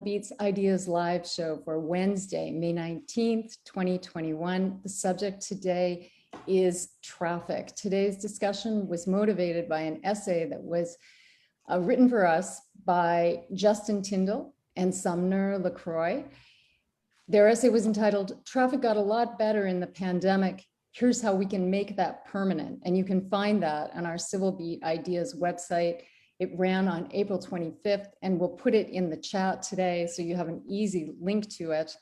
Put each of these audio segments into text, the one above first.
Beats Ideas Live show for Wednesday, May 19th, 2021. The subject today is traffic. Today's discussion was motivated by an essay that was written for us by Justin Tyndell and Sumner, LaCroix. Their essay was entitled, "Traffic Got a Lot Better in the Pandemic. Here's How We Can Make That Permanent." And you can find that on our Civil Beat Ideas website. It ran on April 25th, and we'll put it in the chat today so you have an easy link to it.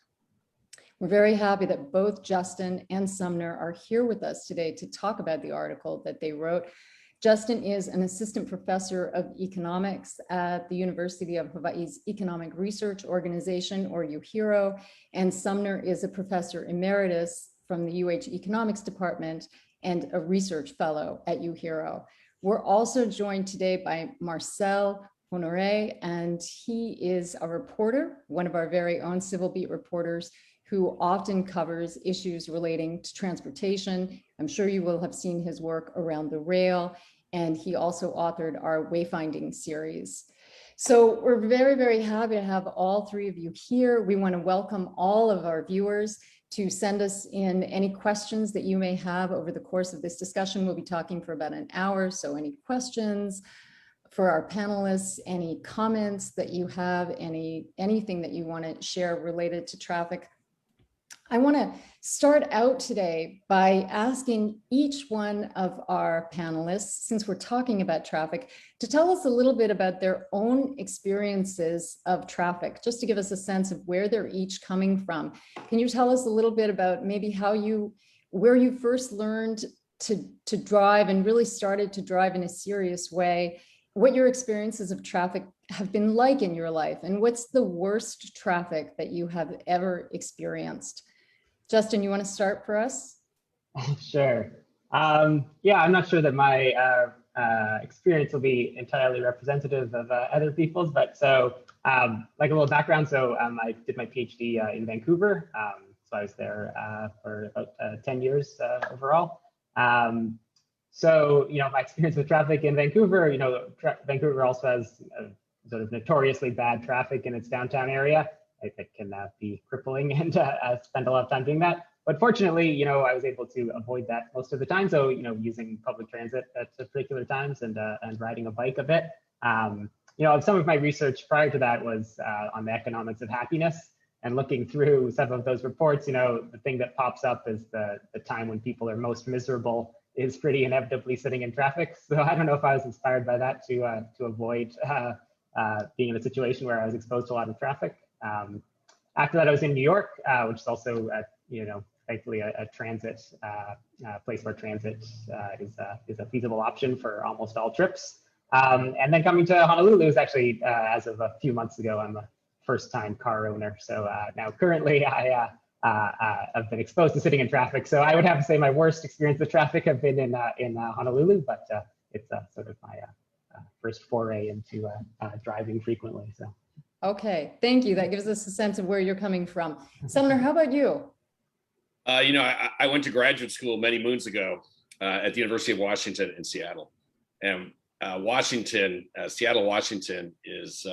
We're very happy that both Justin and Sumner are here with us today to talk about the article that they wrote. Justin is an assistant professor of economics at the University of Hawaii's Economic Research Organization, or UHERO, and Sumner is a professor emeritus from the UH Economics Department and a research fellow at UHERO. We're also joined today by Marcel Honore, and he is a reporter, one of our very own Civil Beat reporters, who often covers issues relating to transportation. I'm sure you will have seen his work around the rail, and he also authored our Wayfinding series. So we're very, very happy to have all three of you here. We want to welcome all of our viewers to send us in any questions that you may have over the course of this discussion. We'll be talking for about an hour, so any questions for our panelists, any comments that you have, anything that you want to share related to traffic. I want to start out today by asking each one of our panelists, since we're talking about traffic, to tell us a little bit about their own experiences of traffic, just to give us a sense of where they're each coming from. Can you tell us a little bit about maybe where you first learned to drive and really started to drive in a serious way, what your experiences of traffic have been like in your life, and what's the worst traffic that you have ever experienced? Justin, you want to start for us? Sure. Yeah, I'm not sure that my experience will be entirely representative of other people's, but so like a little background. So I did my PhD in Vancouver. So I was there for about 10 years overall. So, my experience with traffic in Vancouver, Vancouver also has sort of notoriously bad traffic in its downtown area. It can be crippling, and spend a lot of time doing that. But fortunately, I was able to avoid that most of the time. So, using public transit at particular times and riding a bike a bit. Some of my research prior to that was on the economics of happiness, and looking through some of those reports. The thing that pops up is the time when people are most miserable is pretty inevitably sitting in traffic. So I don't know if I was inspired by that to avoid being in a situation where I was exposed to a lot of traffic. After that, I was in New York, which is also, thankfully a transit place where transit is a feasible option for almost all trips. And then coming to Honolulu is actually, as of a few months ago, I'm a first-time car owner. So now currently I've been exposed to sitting in traffic. So I would have to say my worst experience with traffic have been in Honolulu, but it's sort of my first foray into driving frequently. So. Okay, thank you. That gives us a sense of where you're coming from. Sumner, how about you? I went to graduate school many moons ago at the University of Washington in Seattle. And Seattle, Washington is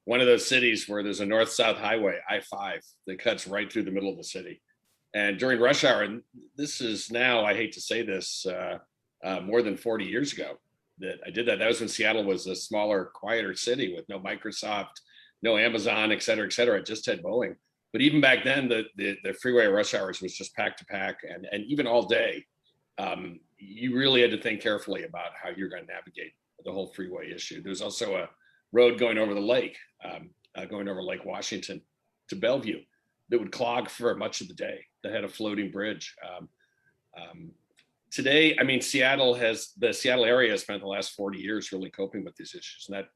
one of those cities where there's a north-south highway, I-5, that cuts right through the middle of the city. And during rush hour, and this is now, I hate to say this, more than 40 years ago that I did that. That was when Seattle was a smaller, quieter city with no Microsoft, no Amazon, et cetera, et cetera. It just had Boeing. But even back then, the freeway rush hours was just pack to pack. And even all day, you really had to think carefully about how you're going to navigate the whole freeway issue. There's also a road going over the lake, going over Lake Washington to Bellevue, that would clog for much of the day. That had a floating bridge. Today, the Seattle area has spent the last 40 years really coping with these issues. And that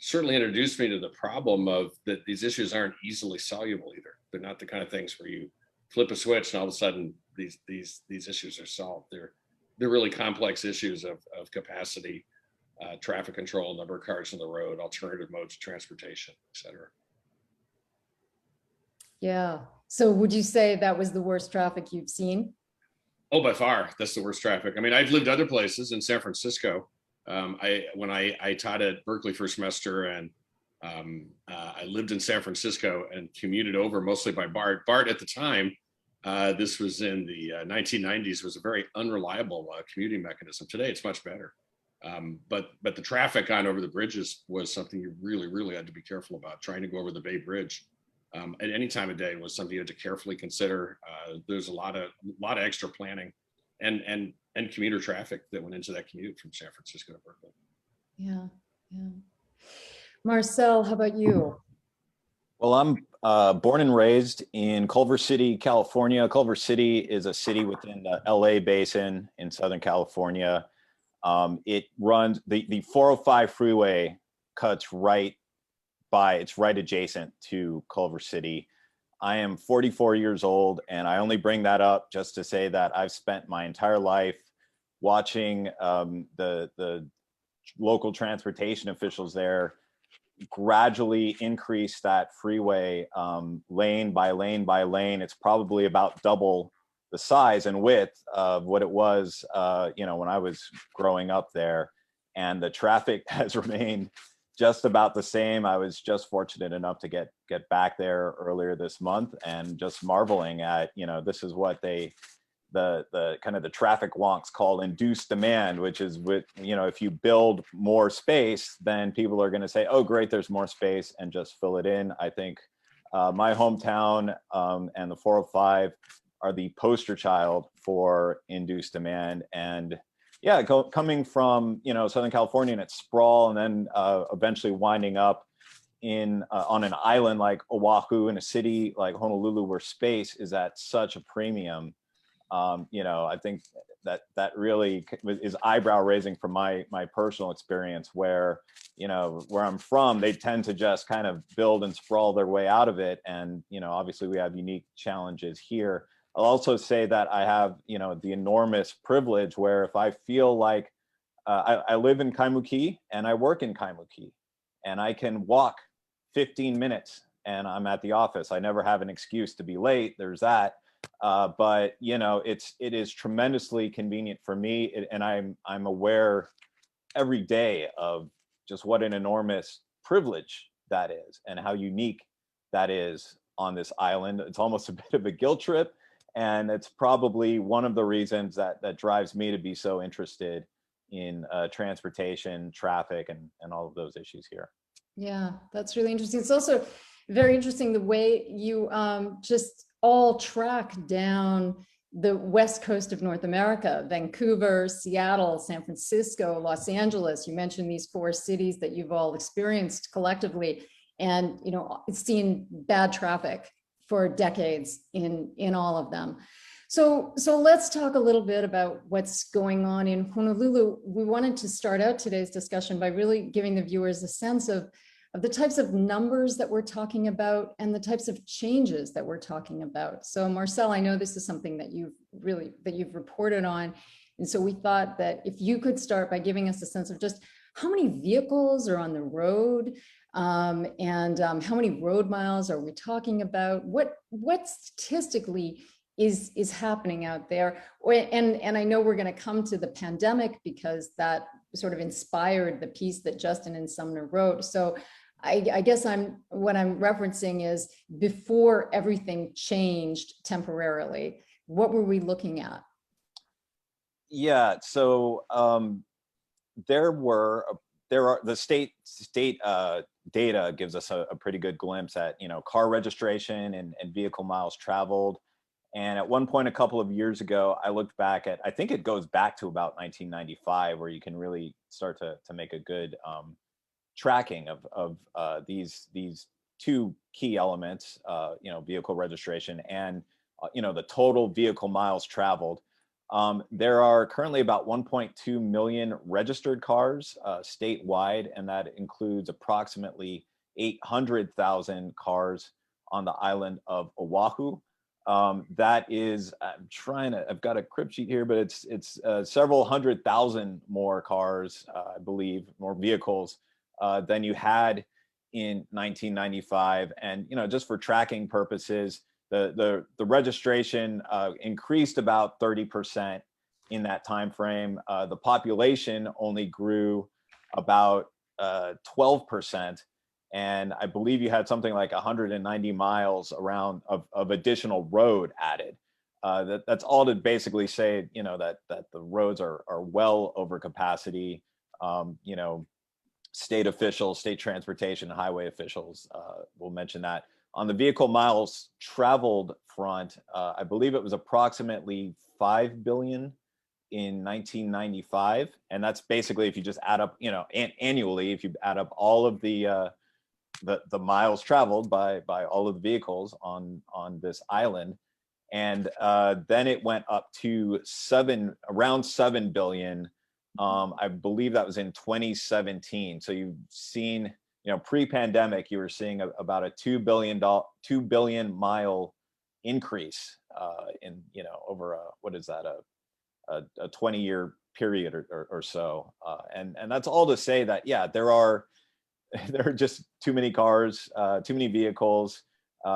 certainly introduced me to the problem of that these issues aren't easily soluble either. They're not the kind of things where you flip a switch and all of a sudden these issues are solved. They're really complex issues of capacity, traffic control, number of cars on the road, alternative modes of transportation, et cetera. Yeah. So would you say that was the worst traffic you've seen? Oh, by far, that's the worst traffic. I've lived other places in San Francisco. When I taught at Berkeley for a semester, and I lived in San Francisco and commuted over mostly by BART. BART at the time, this was in the 1990s, was a very unreliable commuting mechanism. Today, it's much better. But the traffic on over the bridges was something you really had to be careful about. Trying to go over the Bay Bridge at any time of day was something you had to carefully consider. There's a lot of extra planning and commuter traffic that went into that commute from San Francisco to Berkeley. Yeah, yeah. Marcel, how about you? Well, I'm born and raised in Culver City, California. Culver City is a city within the LA basin in Southern California. It runs, the 405 freeway cuts right by, it's right adjacent to Culver City. I am 44 years old, and I only bring that up just to say that I've spent my entire life watching the local transportation officials there gradually increase that freeway lane by lane by lane. It's probably about double the size and width of what it was, when I was growing up there. And the traffic has remained just about the same. I was just fortunate enough to get back there earlier this month, and just marveling at, this is what the kind of the traffic wonks call induced demand, which is with, if you build more space, then people are going to say, oh, great, there's more space, and just fill it in. I think my hometown and the 405 are the poster child for induced demand. And yeah, coming from, Southern California and its sprawl, and then eventually winding up in on an island like Oahu, in a city like Honolulu, where space is at such a premium. I think that really is eyebrow raising from my personal experience, where, where I'm from, they tend to just kind of build and sprawl their way out of it. And, obviously we have unique challenges here. I'll also say that I have, the enormous privilege where if I feel like I live in Kaimuki and I work in Kaimuki, and I can walk 15 minutes and I'm at the office. I never have an excuse to be late. There's that. But it is tremendously convenient for me, and I'm aware every day of just what an enormous privilege that is, and how unique that is on this island. It's almost a bit of a guilt trip, and it's probably one of the reasons that drives me to be so interested in transportation, traffic, and all of those issues here. Yeah, that's really interesting. It's also very interesting the way you just all track down the west coast of North America: Vancouver, Seattle, San Francisco, Los Angeles. You mentioned these 4 cities that you've all experienced collectively, and it's seen bad traffic for decades in all of them. So let's talk a little bit about what's going on in Honolulu. We wanted to start out today's discussion by really giving the viewers a sense of the types of numbers that we're talking about and the types of changes that we're talking about. So Marcel, I know this is something that you've reported on. And so we thought that if you could start by giving us a sense of just how many vehicles are on the road, and how many road miles are we talking about? What statistically is happening out there? And I know we're going to come to the pandemic, because that sort of inspired the piece that Justin and Sumner wrote. So I guess what I'm referencing is, before everything changed temporarily, what were we looking at? Yeah, so there are the state data gives us a pretty good glimpse at car registration and vehicle miles traveled. And at one point a couple of years ago, I looked back at, I think it goes back to about 1995, where you can really start to make a good tracking of these 2 key elements, vehicle registration and the total vehicle miles traveled. There are currently about 1.2 million registered cars statewide, and that includes approximately 800,000 cars on the island of Oahu. That is, I've got a crib sheet here, but it's several 100,000 more cars, I believe, more vehicles than you had in 1995. And, just for tracking purposes, the registration increased about 30% in that time frame. The population only grew about 12%. And I believe you had something like 190 miles around of additional road added. That's all to basically say, that the roads are well over capacity. State officials, state transportation, highway officials will mention that. On the vehicle miles traveled front, I believe it was approximately 5 billion in 1995, and that's basically if you just add up, annually, if you add up all of the miles traveled by all of the vehicles on this island, and then it went up to around 7 billion. I believe that was in 2017. So you've seen, pre-pandemic, you were seeing about a 2 billion mile increase in, over what is that, a 20-year period or so. And that's all to say that, yeah, there are just too many cars, too many vehicles.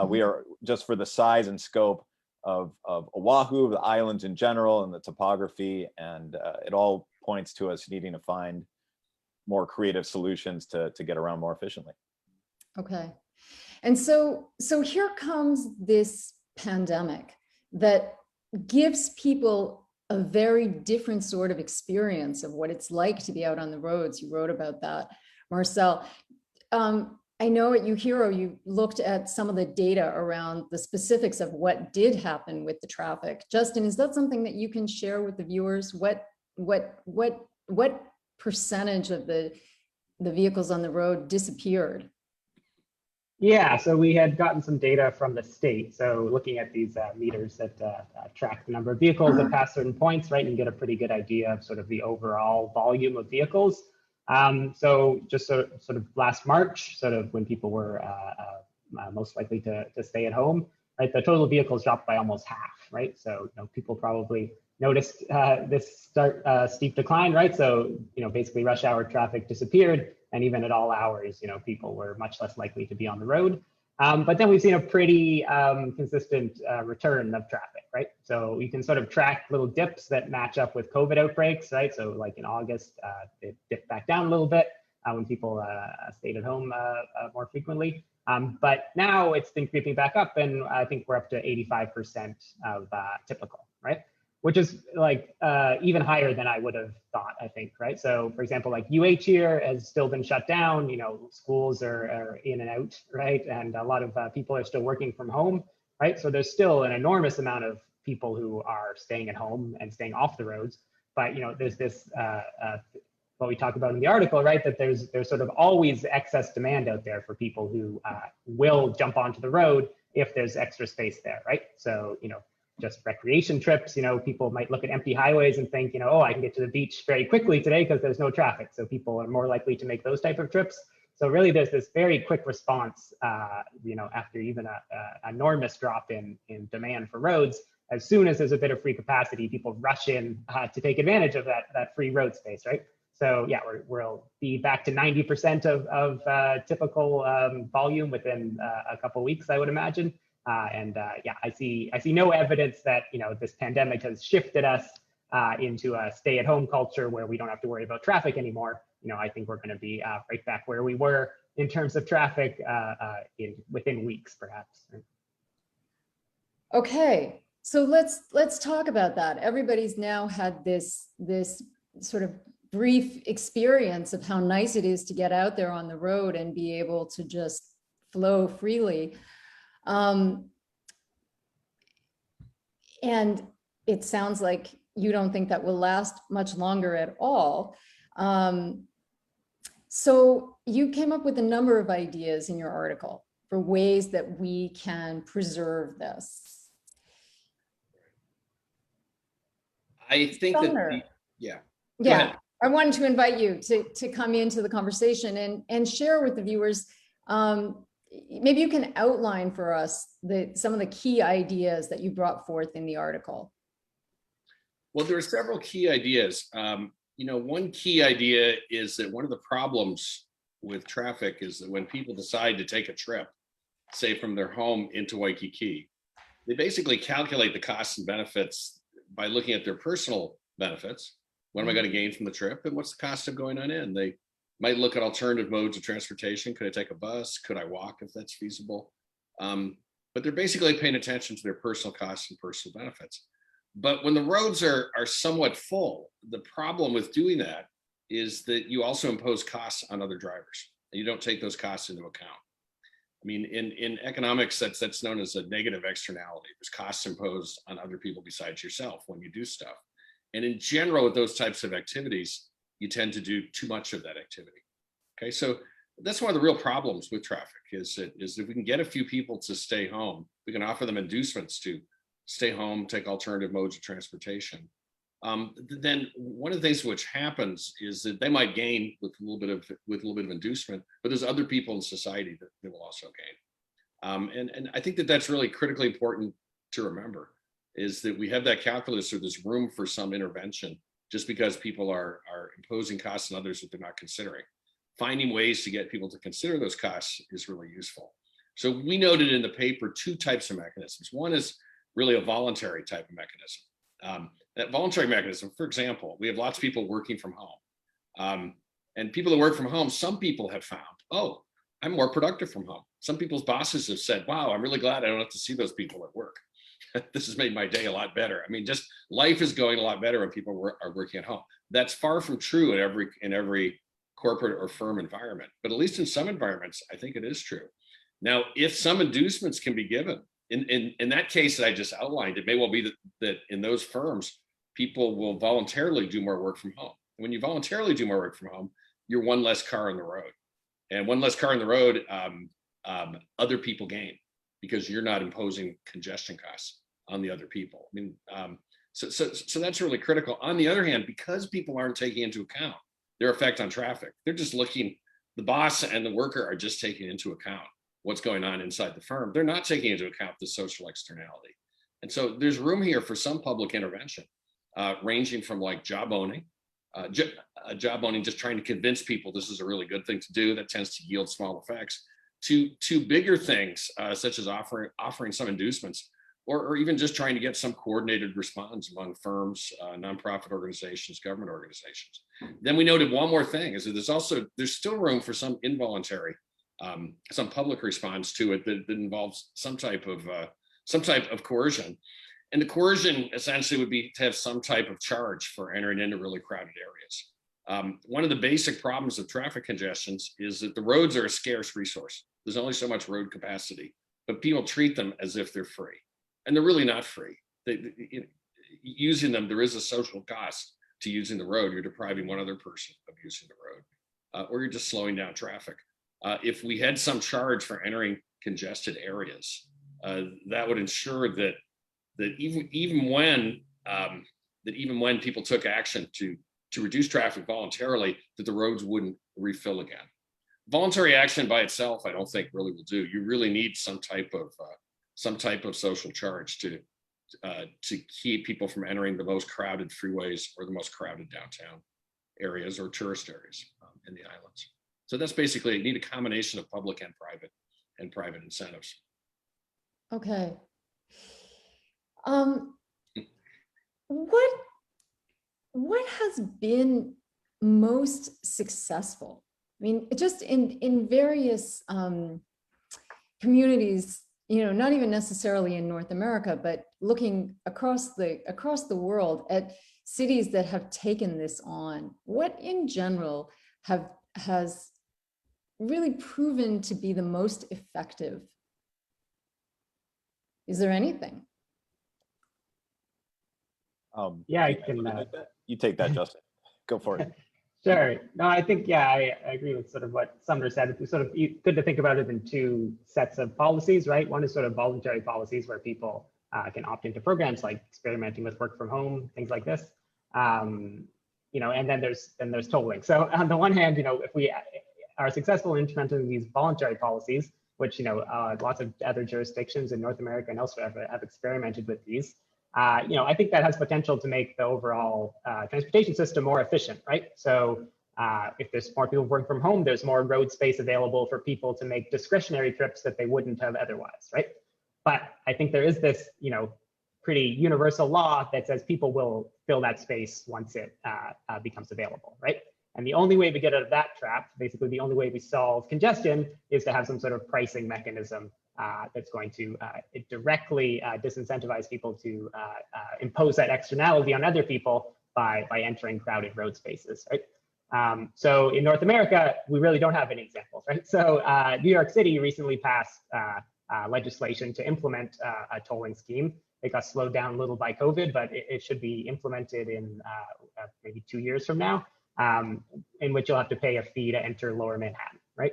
We are, just for the size and scope of Oahu, the islands in general, and the topography, and it all points to us needing to find more creative solutions to get around more efficiently. Okay. And so here comes this pandemic that gives people a very different sort of experience of what it's like to be out on the roads. You wrote about that, Marcel. I know at UHERO, you looked at some of the data around the specifics of what did happen with the traffic. Justin, is that something that you can share with the viewers? What percentage of the vehicles on the road disappeared? Yeah, so we had gotten some data from the state. So looking at these meters that track the number of vehicles that pass certain points, right, and get a pretty good idea of sort of the overall volume of vehicles. So just sort of last March, sort of when people were most likely to stay at home, right, the total vehicles dropped by almost half, right? So people probably noticed this steep decline, right? So basically rush hour traffic disappeared, and even at all hours, people were much less likely to be on the road. But then we've seen a pretty consistent return of traffic, right? So you can sort of track little dips that match up with COVID outbreaks, right? So like in August, it dipped back down a little bit when people stayed at home more frequently. But now it's been creeping back up, and I think we're up to 85% of typical, right? Which is like even higher than I would have thought, I think, right? So for example, like UH here has still been shut down, schools are in and out, right? And a lot of people are still working from home, right? So there's still an enormous amount of people who are staying at home and staying off the roads. But there's this, what we talk about in the article, right? That there's sort of always excess demand out there for people who will jump onto the road if there's extra space there, right? So, just recreation trips, people might look at empty highways and think, oh, I can get to the beach very quickly today because there's no traffic. So people are more likely to make those type of trips. So really there's this very quick response, after even a enormous drop in demand for roads. As soon as there's a bit of free capacity, people rush in to take advantage of that free road space, right? So yeah, we'll be back to 90% of typical volume within a couple of weeks, I would imagine. Yeah, I see no evidence that this pandemic has shifted us into a stay-at-home culture where we don't have to worry about traffic anymore. I think we're going to be right back where we were in terms of traffic within weeks, perhaps. Okay, so let's talk about that. Everybody's now had this sort of brief experience of how nice it is to get out there on the road and be able to just flow freely. And it sounds like you don't think that will last much longer at all. So you came up with a number of ideas in your article for ways that we can preserve this. I think Sumner. yeah. Yeah, I wanted to invite you to come into the conversation and share with the viewers. Maybe you can outline for us some of the key ideas that you brought forth in the article. Well, there are several key ideas. One key idea is that one of the problems with traffic is that when people decide to take a trip, say from their home into Waikiki, they basically calculate the costs and benefits by looking at their personal benefits. What am I going to gain from the trip, and what's the cost of going on in? They might look at alternative modes of transportation. Could I take a bus? Could I walk if that's feasible? But they're basically paying attention to their personal costs and personal benefits. But when the roads are somewhat full, the problem with doing that is that you also impose costs on other drivers, and you don't take those costs into account. I mean, in economics, that's known as a negative externality. There's costs imposed on other people besides yourself when you do stuff. And in general, with those types of activities, you tend to do too much of that activity. Okay, so that's one of the real problems with traffic is if we can get a few people to stay home, we can offer them inducements to stay home, take alternative modes of transportation. Then one of the things which happens is that they might gain with a little bit of inducement, but there's other people in society that will also gain. And I think that's really critically important to remember, is that we have that calculus, or there's room for some intervention just because people are imposing costs on others that they're not considering. Finding ways to get people to consider those costs is really useful. So we noted in the paper 2 types of mechanisms. One is really a voluntary type of mechanism. That voluntary mechanism, for example, we have lots of people working from home. And people that work from home, some people have found, oh, I'm more productive from home. Some people's bosses have said, wow, I'm really glad I don't have to see those people at work. This has made my day a lot better. I mean, just life is going a lot better when people are working at home. That's far from true in every corporate or firm environment, but at least in some environments, I think it is true. Now, if some inducements can be given, in that case that I just outlined, it may well be that in those firms, people will voluntarily do more work from home. And when you voluntarily do more work from home, you're one less car on the road. And one less car on the road, other people gain because you're not imposing congestion costs on the other people. I mean, so that's really critical. On the other hand, because people aren't taking into account their effect on traffic, they're just looking, the boss and the worker are just taking into account what's going on inside the firm. They're not taking into account the social externality. And so there's room here for some public intervention, ranging from like job owning, just trying to convince people this is a really good thing to do that tends to yield small effects, to bigger things such as offering some inducements, or even just trying to get some coordinated response among firms, nonprofit organizations, government organizations. Then we noted one more thing, is that there's still room for some involuntary, some public response to it that involves some type of coercion. And the coercion essentially would be to have some type of charge for entering into really crowded areas. One of the basic problems of traffic congestions is that the roads are a scarce resource. There's only so much road capacity, but people treat them as if they're free. And they're really not free. Using them, there is a social cost to using the road. You're depriving one other person of using the road, or you're just slowing down traffic. If we had some charge for entering congested areas, that would ensure that even when people took action to reduce traffic voluntarily, that the roads wouldn't refill again. Voluntary action by itself, I don't think really will do. You really need some type of social charge to keep people from entering the most crowded freeways or the most crowded downtown areas or tourist areas in the islands. So that's basically, you need a combination of public and private incentives. Okay. What has been most successful? I mean, just in various communities, not even necessarily in North America, but looking across the world at cities that have taken this on, what in general has really proven to be the most effective? Is there anything? Yeah, I can. You take that, Justin. Go for it. Sure. No, I think, yeah, I agree with sort of what Sumner said. It's sort of good to think about it in 2 sets of policies, right? One is sort of voluntary policies where people can opt into programs like experimenting with work from home, things like this. And then there's tolling. So on the one hand, if we are successful in implementing these voluntary policies, which lots of other jurisdictions in North America and elsewhere have experimented with these. I think that has potential to make the overall transportation system more efficient, right? So if there's more people working from home, there's more road space available for people to make discretionary trips that they wouldn't have otherwise, right? But I think there is this, pretty universal law that says people will fill that space once it becomes available, right? And the only way we get out of that trap, basically the only way we solve congestion, is to have some sort of pricing mechanism that's going to directly disincentivize people to impose that externality on other people by entering crowded road spaces, right? So in North America, we really don't have any examples, right? So New York City recently passed legislation to implement a tolling scheme. It got slowed down a little by COVID, but it should be implemented in maybe 2 years from now, in which you'll have to pay a fee to enter Lower Manhattan, right?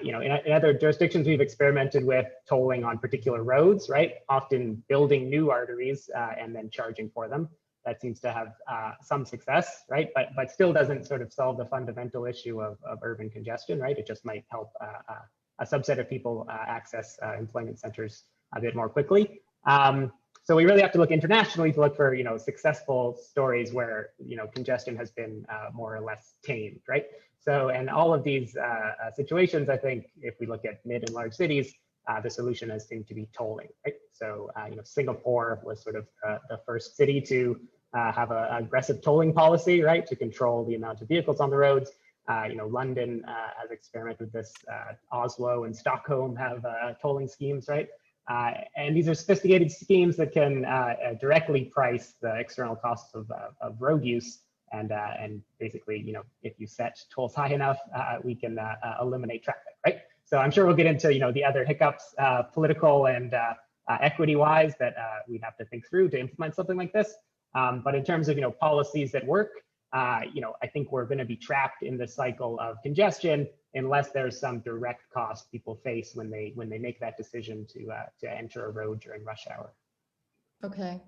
In other jurisdictions, we've experimented with tolling on particular roads, right? Often building new arteries and then charging for them. That seems to have some success, right? But still doesn't sort of solve the fundamental issue of urban congestion, right? It just might help a subset of people access employment centers a bit more quickly. So we really have to look internationally to look for, successful stories where, congestion has been more or less tamed, right? So, and all of these situations, I think, if we look at mid and large cities, the solution has seemed to be tolling, right? So, Singapore was sort of the first city to have an aggressive tolling policy, right, to control the amount of vehicles on the roads. London has experimented with this. Oslo and Stockholm have tolling schemes, right? And these are sophisticated schemes that can directly price the external costs of road use. And basically, if you set tolls high enough, we can eliminate traffic, right? So I'm sure we'll get into, the other hiccups, political and equity-wise, that we'd have to think through to implement something like this. But in terms of, policies that work, I think we're going to be trapped in the cycle of congestion unless there's some direct cost people face when they make that decision to enter a road during rush hour. Okay.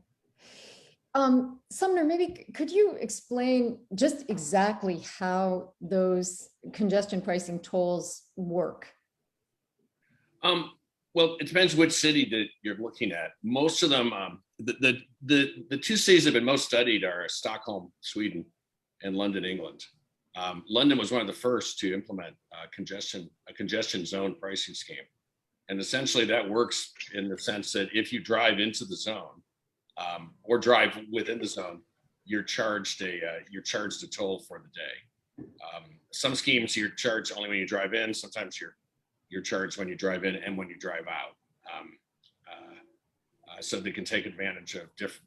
Sumner, maybe could you explain just exactly how those congestion pricing tolls work? Well, it depends which city that you're looking at. Most of them, the two cities that have been most studied are Stockholm, Sweden, and London, England. London was one of the first to implement a congestion zone pricing scheme. And essentially that works in the sense that if you drive into the zone or drive within the zone, you're charged a toll for the day. Some schemes you're charged only when you drive in. Sometimes you're charged when you drive in and when you drive out. So they can take advantage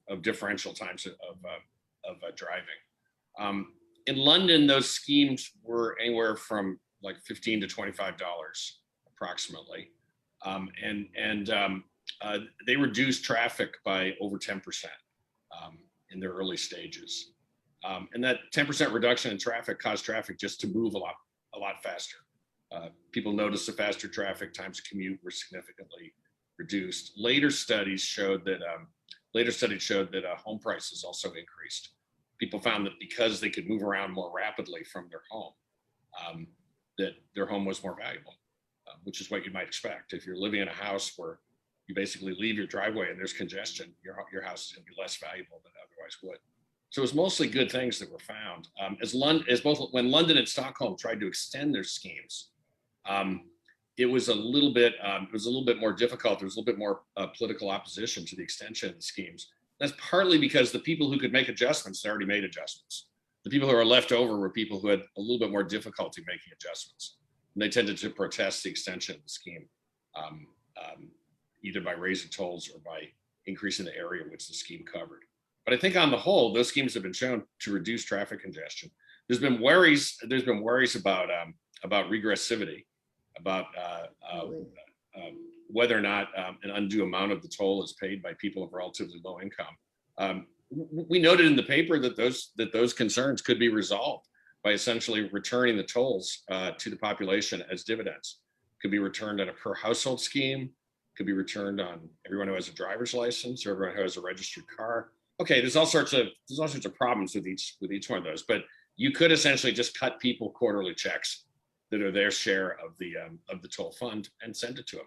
of differential times of driving. In London, those schemes were anywhere from like $15 to $25 approximately. They reduced traffic by over 10% in their early stages. And that 10% reduction in traffic caused traffic just to move a lot faster. People noticed the faster traffic, times of commute were significantly reduced. Later studies showed that home prices also increased. People found that because they could move around more rapidly from their home, that their home was more valuable, which is what you might expect. If you're living in a house where you basically leave your driveway and there's congestion, your house is going to be less valuable than it otherwise would. So it was mostly good things that were found. When London and Stockholm tried to extend their schemes, it was a little bit more difficult. There was a little bit more political opposition to the extension of the schemes. That's partly because the people who could make adjustments had already made adjustments. The people who are left over were people who had a little bit more difficulty making adjustments. And they tended to protest the extension of the scheme, either by raising tolls or by increasing the area which the scheme covered. But I think on the whole, those schemes have been shown to reduce traffic congestion. There's been worries about regressivity, about whether or not an undue amount of the toll is paid by people of relatively low income. We noted in the paper that those concerns could be resolved by essentially returning the tolls to the population as dividends. Could be returned on a per household scheme, could be returned on everyone who has a driver's license or everyone who has a registered car. Okay, there's all sorts of problems with each one of those, but you could essentially just cut people quarterly checks that are their share of the toll fund and send it to them.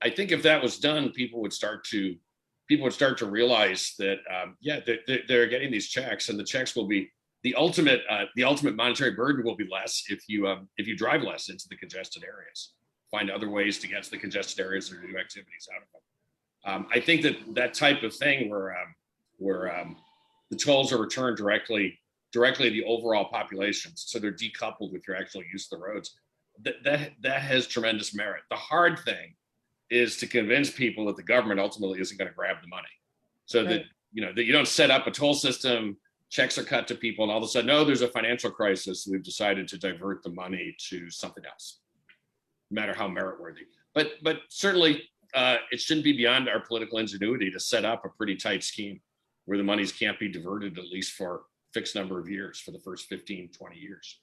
I think if that was done, people would start to realize that they're getting these checks, and the checks will be the ultimate monetary burden will be less if you drive less into the congested areas. Find other ways to get to the congested areas or do activities out of them. I think that type of thing where the tolls are returned directly directly the overall populations, so they're decoupled with your actual use of the roads. That has tremendous merit. The hard thing is to convince people that the government ultimately isn't going to grab the money, so that that you don't set up a toll system, checks are cut to people, and all of a sudden, oh, there's a financial crisis, we've decided to divert the money to something else, no matter how merit-worthy. But certainly, it shouldn't be beyond our political ingenuity to set up a pretty tight scheme where the monies can't be diverted, at least for a fixed number of years, for the first 15, 20 years.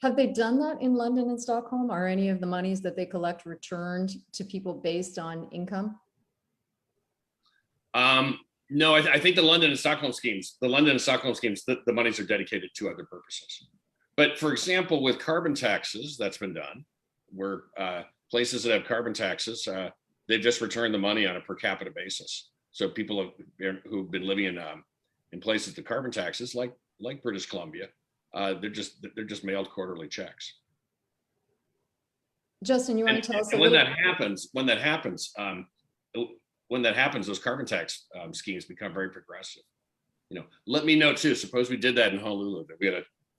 Have they done that in London and Stockholm? Are any of the monies that they collect returned to people based on income? No, I think the London and Stockholm schemes, the monies are dedicated to other purposes. But for example, with carbon taxes, that's been done, where places that have carbon taxes, they've just returned the money on a per capita basis. So people who've been living in places with carbon taxes, like British Columbia, they're just mailed quarterly checks. Justin, you want to tell us when that happens, those carbon tax schemes become very progressive. Let me know too. Suppose we did that in Honolulu, that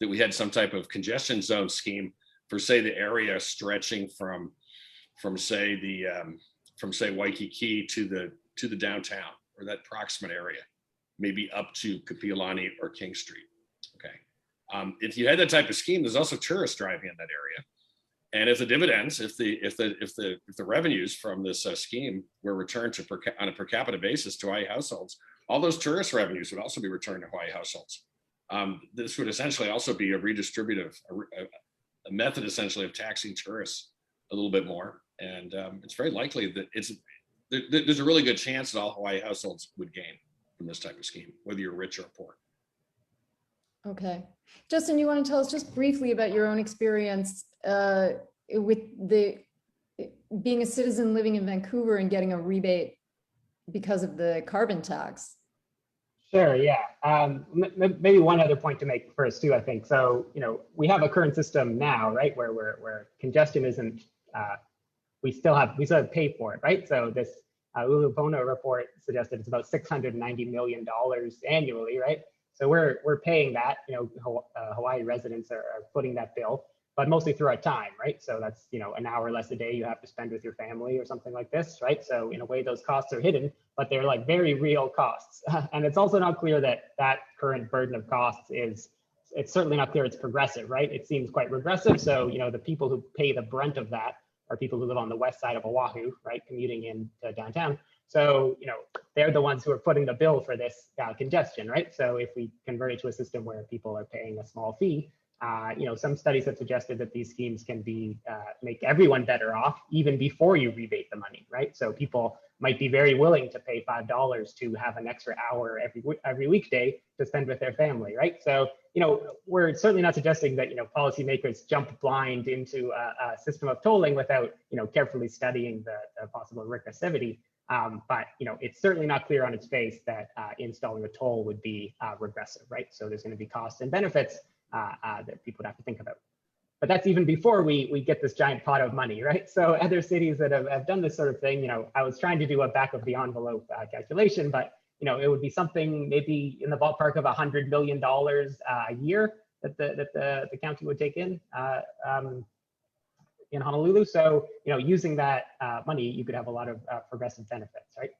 we had some type of congestion zone scheme for, say, the area stretching from say Waikiki to the downtown, or that proximate area, maybe up to Kapiolani or King Street. Okay, if you had that type of scheme, there's also tourists driving in that area. And if the dividends, if the revenues from this scheme were returned on a per capita basis to Hawaii households, all those tourist revenues would also be returned to Hawaii households. This would essentially also be a redistributive, a method essentially of taxing tourists a little bit more. And it's very likely that there's a really good chance that all Hawaii households would gain from this type of scheme, whether you're rich or poor. Okay. Justin, you want to tell us just briefly about your own experience with being a citizen living in Vancouver and getting a rebate because of the carbon tax? Sure, yeah. Maybe one other point to make first too, I think. So, we have a current system now, right, where congestion isn't, we still have to pay for it, right? So this Ulupona report suggested it's about $690 million annually, right? So we're paying that, Hawaii residents are footing that bill, but mostly through our time, right? So that's, an hour less a day you have to spend with your family or something like this, right? So in a way, those costs are hidden, but they're like very real costs. And it's also not clear that current burden of costs it's certainly not clear it's progressive, right? It seems quite regressive. So, the people who pay the brunt of that are people who live on the west side of Oahu, right? Commuting into downtown. So, they're the ones who are footing the bill for this congestion, right? So if we convert it to a system where people are paying a small fee, some studies have suggested that these schemes can make everyone better off even before you rebate the money, right? So people might be very willing to pay $5 to have an extra hour every weekday to spend with their family, right? So, we're certainly not suggesting that, policymakers jump blind into a system of tolling without, carefully studying the possible regressivity. But it's certainly not clear on its face that installing a toll would be regressive, right? So there's going to be costs and benefits that people would have to think about. But that's even before we get this giant pot of money, right? So other cities that have done this sort of thing, I was trying to do a back of the envelope calculation, but it would be something maybe in the ballpark of $100 million a year that the county would take in Honolulu. So, using that money, you could have a lot of progressive benefits, right?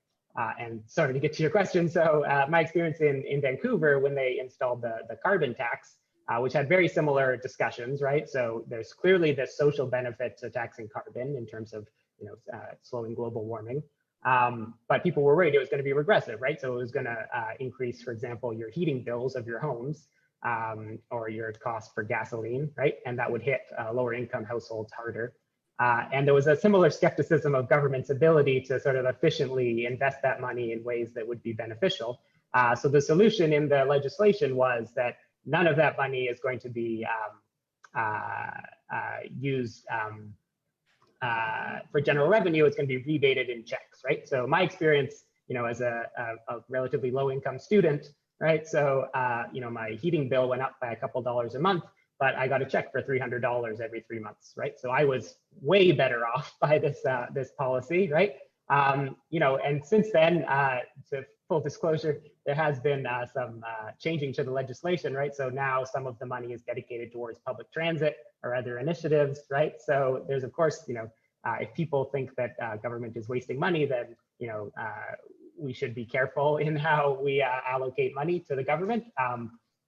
And sorry to get to your question. So my experience in Vancouver, when they installed the carbon tax, which had very similar discussions, right? So there's clearly the social benefit to taxing carbon in terms of, slowing global warming. But people were worried it was going to be regressive, right? So it was going to increase, for example, your heating bills of your homes or your cost for gasoline, right? And that would hit lower income households harder. And there was a similar skepticism of government's ability to sort of efficiently invest that money in ways that would be beneficial. So the solution in the legislation was that none of that money is going to be used for general revenue. It's going to be rebated in checks, right? So my experience, as a relatively low income student, right? So, my heating bill went up by a couple dollars a month, but I got a check for $300 every 3 months, right? So I was way better off by this policy, right? And since then, full disclosure, there has been some changing to the legislation, right? So now some of the money is dedicated towards public transit or other initiatives, right? So there's, of course, if people think that government is wasting money, then, we should be careful in how we allocate money to the government.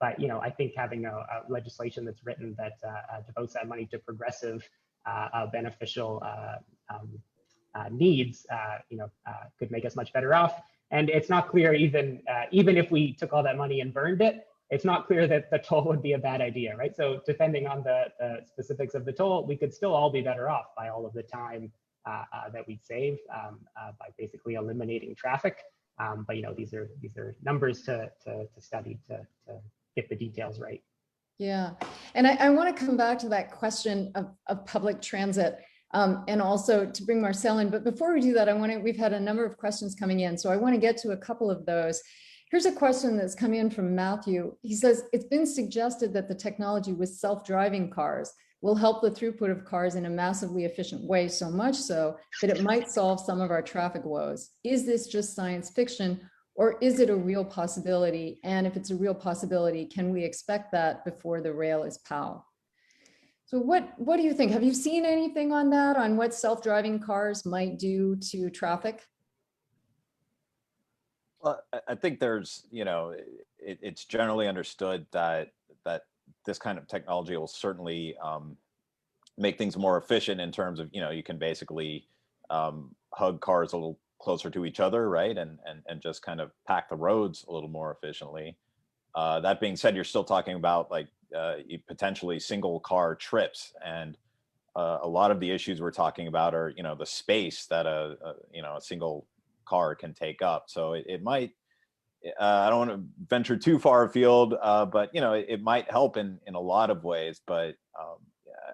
But, I think having a legislation that's written that devotes that money to progressive, beneficial needs, could make us much better off. And it's not clear, even if we took all that money and burned it, it's not clear that the toll would be a bad idea, right? So depending on the specifics of the toll, we could still all be better off by all of the time that we'd save by basically eliminating traffic. But these are numbers to study to get the details right. Yeah, and I want to come back to that question of public transit. And also to bring Marcel in, but before we do that, we've had a number of questions coming in, so I want to get to a couple of those. Here's a question that's come in from Matthew. He says, it's been suggested that the technology with self-driving cars will help the throughput of cars in a massively efficient way, so much so that it might solve some of our traffic woes. Is this just science fiction, or is it a real possibility? And if it's a real possibility, can we expect that before the rail is POW? So what do you think? Have you seen anything on that, on what self-driving cars might do to traffic? Well, I think there's, it's generally understood that this kind of technology will certainly make things more efficient in terms of, you can basically hug cars a little closer to each other, right? And just kind of pack the roads a little more efficiently. That being said, you're still talking about like potentially single car trips, and a lot of the issues we're talking about are the space that a single car can take up. So it might, I don't want to venture too far afield, but it might help in a lot of ways. But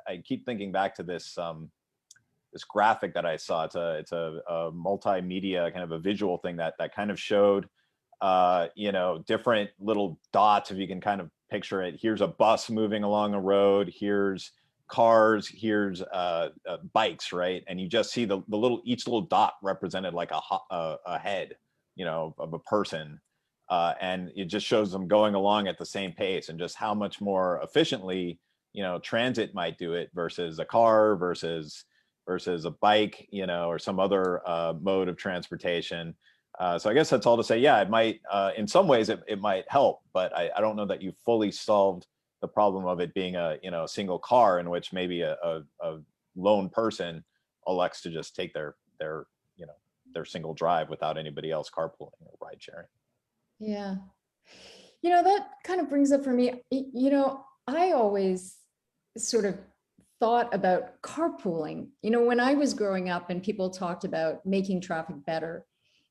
I keep thinking back to this this graphic that I saw. It's a multimedia kind of a visual thing that kind of showed different little dots, if you can kind of picture it. Here's a bus moving along a road, here's cars, here's bikes, right? And you just see the each little dot represented like a head, of a person, and it just shows them going along at the same pace, and just how much more efficiently transit might do it versus a car, versus a bike, or some other mode of transportation. So I guess that's all to say, yeah, it might, in some ways it might help, but I don't know that you fully solved the problem of it being a single car in which maybe a lone person elects to just take their single drive without anybody else carpooling or ride sharing. Yeah, that kind of brings up for me, I always sort of thought about carpooling. When I was growing up and people talked about making traffic better,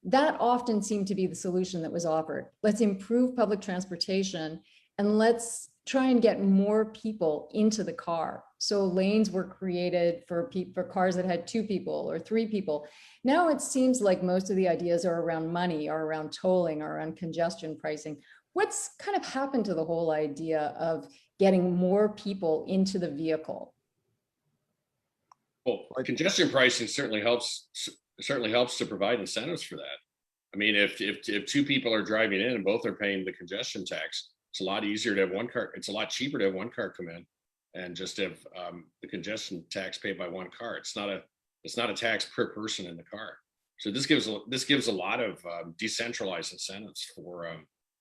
that often seemed to be the solution that was offered. Let's improve public transportation and let's try and get more people into the car. So lanes were created for cars that had 2 people or 3 people. Now it seems like most of the ideas are around money, or around tolling, or around congestion pricing. What's kind of happened to the whole idea of getting more people into the vehicle? Well, congestion pricing certainly helps to provide incentives for that. I mean, if 2 people are driving in and both are paying the congestion tax, it's a lot easier to have one car. It's a lot cheaper to have one car come in and just have the congestion tax paid by one car. It's not a tax per person in the car. So this gives a lot of decentralized incentives for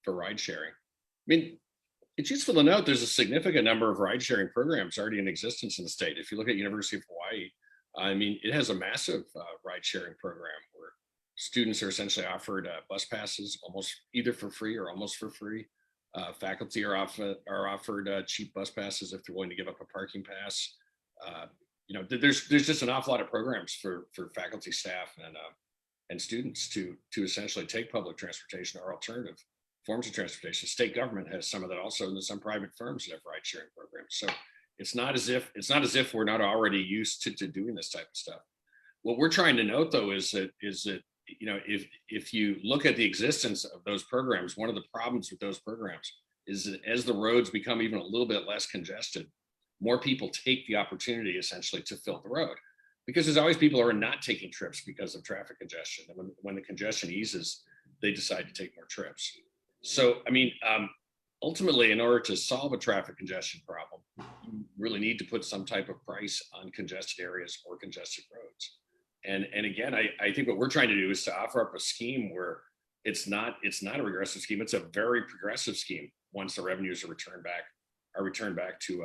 ride sharing. I mean, it's useful to note there's a significant number of ride sharing programs already in existence in the state. If you look at University of Hawaii, I mean, it has a massive ride sharing program where students are essentially offered bus passes almost either for free or almost for free. Faculty are offered cheap bus passes if they're willing to give up a parking pass. There's just an awful lot of programs for faculty, staff, and students to essentially take public transportation or alternative forms of transportation. State government has some of that also, and there's some private firms that have ride sharing programs. So it's not as if we're not already used to doing this type of stuff. What we're trying to note though is that if you look at the existence of those programs, one of the problems with those programs is that as the roads become even a little bit less congested, more people take the opportunity essentially to fill the road, because there's always people who are not taking trips because of traffic congestion. And when the congestion eases, they decide to take more trips. So, I mean, ultimately, in order to solve a traffic congestion problem, you really need to put some type of price on congested areas or congested roads. And again, I think what we're trying to do is to offer up a scheme where it's not a regressive scheme. It's a very progressive scheme once the revenues are returned back to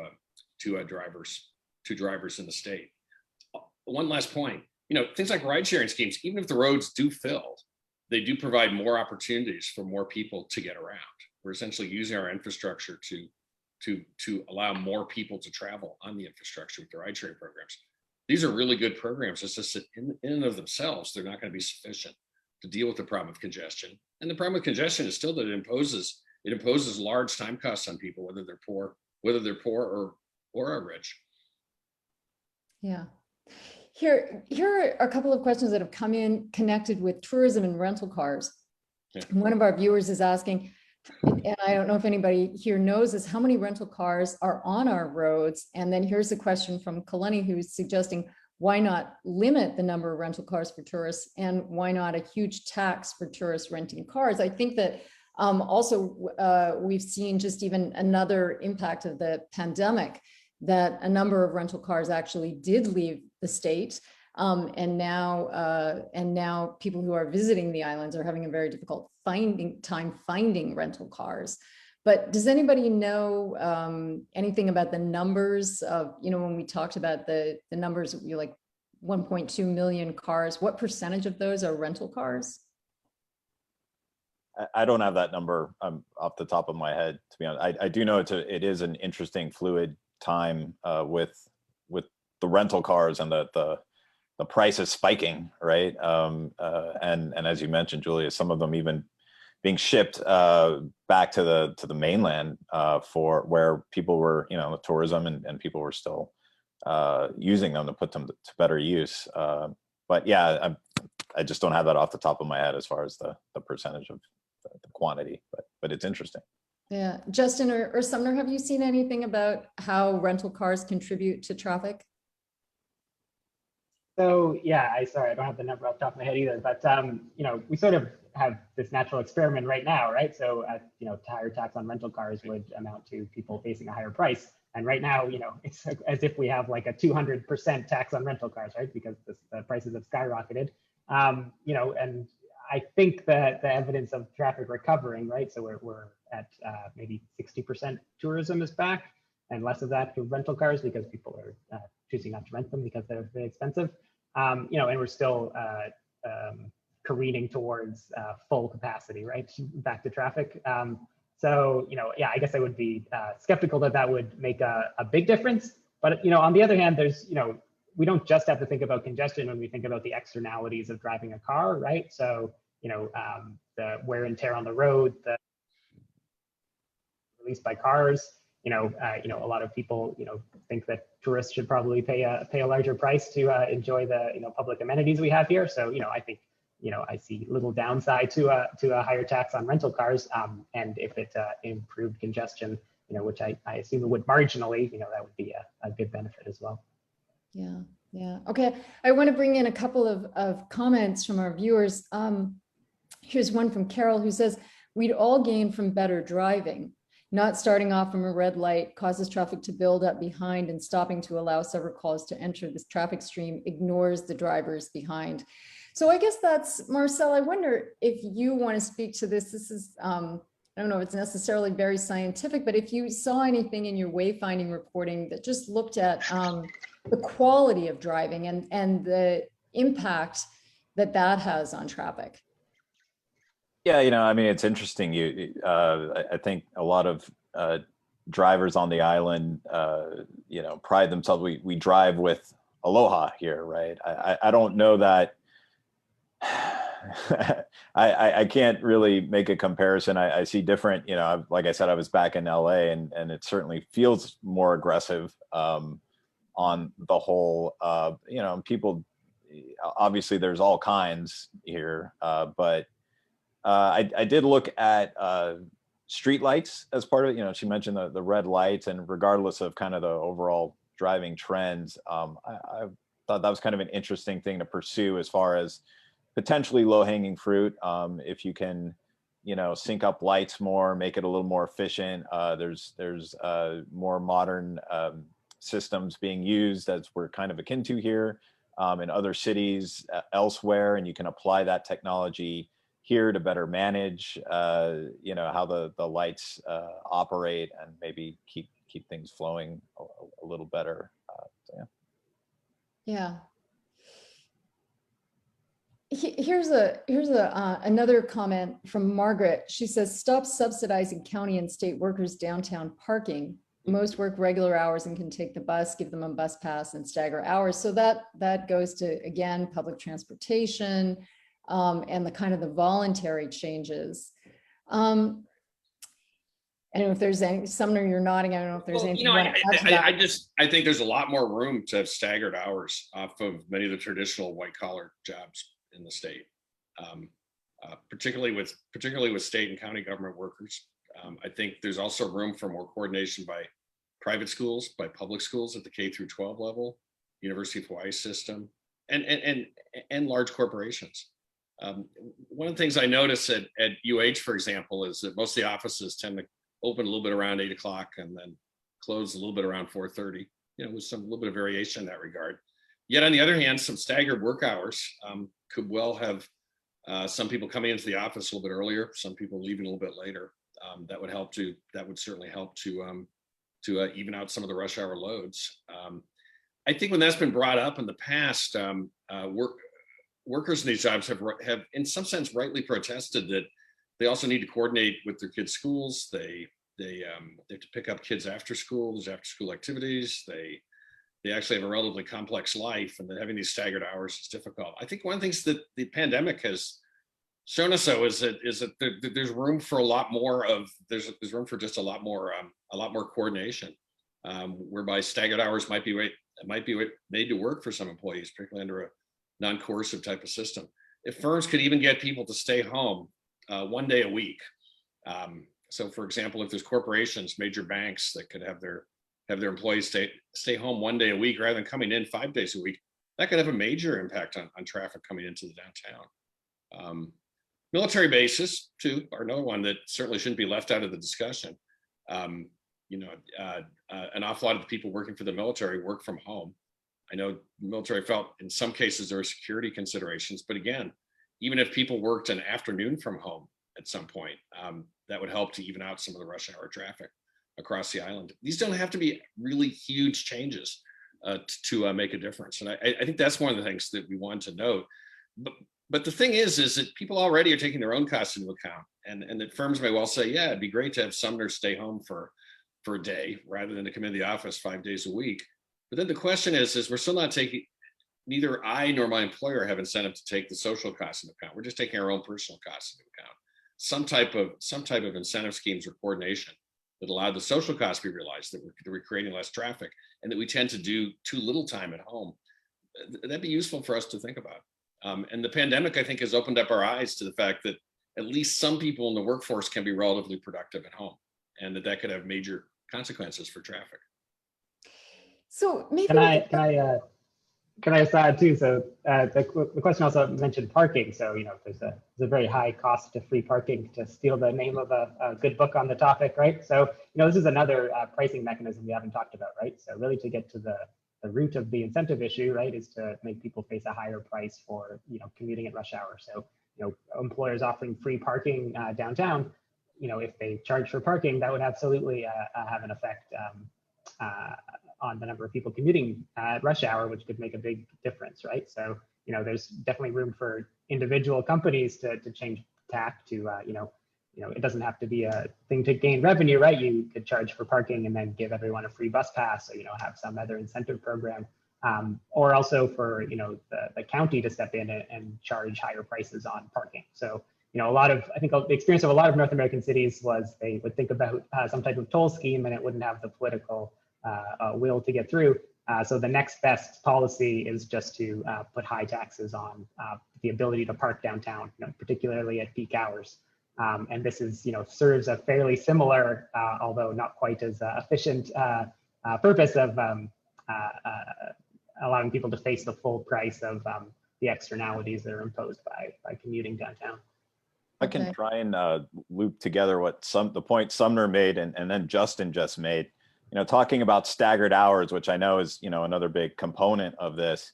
drivers in the state. One last point, things like ride sharing schemes, even if the roads do fill, they do provide more opportunities for more people to get around. We're essentially using our infrastructure to allow more people to travel on the infrastructure with the ride sharing programs. These are really good programs. It's just that in and of themselves, they're not going to be sufficient to deal with the problem of congestion. And the problem with congestion is still that it imposes large time costs on people, whether they're poor or are rich. Yeah. Here are a couple of questions that have come in connected with tourism and rental cars. Yeah. One of our viewers is asking, and I don't know if anybody here knows this, how many rental cars are on our roads? And then here's a question from Kalani, who's suggesting, why not limit the number of rental cars for tourists, and why not a huge tax for tourists renting cars? I think that also we've seen just even another impact of the pandemic, that a number of rental cars actually did leave the state. And now people who are visiting the islands are having a very difficult finding rental cars. But does anybody know anything about the numbers of, when we talked about the numbers, like 1.2 million cars, what percentage of those are rental cars? I don't have that number off the top of my head, to be honest. I do know it is an interesting fluid time with the rental cars and the prices spiking, right? And as you mentioned, Julia, some of them even being shipped back to the mainland for where people were, tourism and people were still using them to put them to better use. But yeah, I just don't have that off the top of my head as far as the percentage of the quantity, but it's interesting. Yeah, Justin or Sumner, have you seen anything about how rental cars contribute to traffic? So yeah, sorry, I don't have the number off the top of my head either, but we sort of have this natural experiment right now, right? So higher tax on rental cars would amount to people facing a higher price. And right now, it's as if we have like a 200% tax on rental cars, right? Because the prices have skyrocketed. And I think that the evidence of traffic recovering, right? So we're at maybe 60% tourism is back, and less of that to rental cars because people are choosing not to rent them because they're very expensive. And we're still careening towards full capacity, right? Back to traffic. So, yeah, I guess I would be skeptical that would make a big difference. But, on the other hand, there's, we don't just have to think about congestion when we think about the externalities of driving a car, right? So, the wear and tear on the road, the released by cars, a lot of people, think that tourists should probably pay a larger price to enjoy the, public amenities we have here. So, I think, I see little downside to a higher tax on rental cars. And if it improved congestion, which I assume it would marginally, that would be a good benefit as well. Yeah. Yeah. Okay. I want to bring in a couple of comments from our viewers. Here's one from Carol who says, we'd all gain from better driving. Not starting off from a red light causes traffic to build up behind, and stopping to allow several cars to enter this traffic stream ignores the drivers behind. So I guess that's, Marcel, I wonder if you want to speak to this. This is, I don't know if it's necessarily very scientific, but if you saw anything in your wayfinding reporting that just looked at the quality of driving and the impact that has on traffic. Yeah, I mean, it's interesting. I think a lot of drivers on the island, pride themselves. We drive with aloha here, right? I don't know that. I can't really make a comparison. I see different. Like I said, I was back in LA, and it certainly feels more aggressive on the whole. People. Obviously, there's all kinds here, but. I did look at street lights as part of it. She mentioned the red lights, and regardless of kind of the overall driving trends, I thought that was kind of an interesting thing to pursue as far as potentially low hanging fruit. If you can, sync up lights more, make it a little more efficient. There's more modern systems being used, as we're kind of akin to here in other cities elsewhere, and you can apply that technology here to better manage, how the lights operate, and maybe keep things flowing a little better. So, Yeah. Here's another comment from Margaret. She says, stop subsidizing county and state workers downtown parking. Most work regular hours and can take the bus, give them a bus pass and stagger hours. So that goes to, again, public transportation and the kind of the voluntary changes. I don't know if there's any, Sumner, you're nodding. I don't know if there's anything. I think there's a lot more room to have staggered hours off of many of the traditional white collar jobs in the state, particularly with state and county government workers. I think there's also room for more coordination by private schools, by public schools at the K through 12 level, University of Hawaii system, and large corporations. One of the things I notice at UH, for example, is that most of the offices tend to open a little bit around 8 o'clock and then close a little bit around 4:30, with some little bit of variation in that regard. Yet on the other hand, some staggered work hours could well have some people coming into the office a little bit earlier, some people leaving a little bit later. That would certainly help to even out some of the rush hour loads. I think when that's been brought up in the past, workers in these jobs have in some sense rightly protested that they also need to coordinate with their kids' schools. They have to pick up kids after school. There's after school activities. They actually have a relatively complex life, and that having these staggered hours is difficult. I think one of the things that the pandemic has shown us, though, is that there's room for a lot more there's room for just a lot more coordination, whereby staggered hours might be made to work for some employees, particularly under a non-coercive type of system. If firms could even get people to stay home 1 day a week. So, for example, if there's corporations, major banks that could have their employees stay home 1 day a week rather than coming in 5 days a week, that could have a major impact on traffic coming into the downtown. Military bases, too, are another one that certainly shouldn't be left out of the discussion. An awful lot of the people working for the military work from home. I know the military felt in some cases there were security considerations, but again, even if people worked an afternoon from home at some point, that would help to even out some of the rush hour traffic across the island. These don't have to be really huge changes to make a difference. And I think that's one of the things that we want to note. But the thing is that people already are taking their own costs into account, and that firms may well say, yeah, it'd be great to have Sumner stay home for a day rather than to come into the office 5 days a week. But then the question is we're still not taking, neither I nor my employer have incentive to take the social costs into account. We're just taking our own personal costs into account. Some type of incentive schemes or coordination that allow the social costs to be realized, that we're creating less traffic, and that we tend to do too little time at home. That'd be useful for us to think about. And the pandemic, I think, has opened up our eyes to the fact that at least some people in the workforce can be relatively productive at home, and that could have major consequences for traffic. So maybe can I just add too? So the question also mentioned parking. So there's a very high cost to free parking, to steal the name of a good book on the topic, right? So this is another pricing mechanism we haven't talked about, right? So really to get to the root of the incentive issue, right, is to make people face a higher price for commuting at rush hour. So employers offering free parking downtown, if they charge for parking, that would absolutely have an effect on the number of people commuting at rush hour, which could make a big difference, right? So there's definitely room for individual companies to change tack to it doesn't have to be a thing to gain revenue, right? You could charge for parking and then give everyone a free bus pass, or have some other incentive program, or also for the county to step in and charge higher prices on parking. So I think the experience of a lot of North American cities was they would think about some type of toll scheme, and it wouldn't have the political will to get through. So the next best policy is just to put high taxes on the ability to park downtown, particularly at peak hours. And this is, serves a fairly similar, although not quite as efficient purpose of allowing people to face the full price of the externalities that are imposed by commuting downtown. I can Okay. try and loop together what the point Sumner made and then Justin just made. Talking about staggered hours, which I know is another big component of this.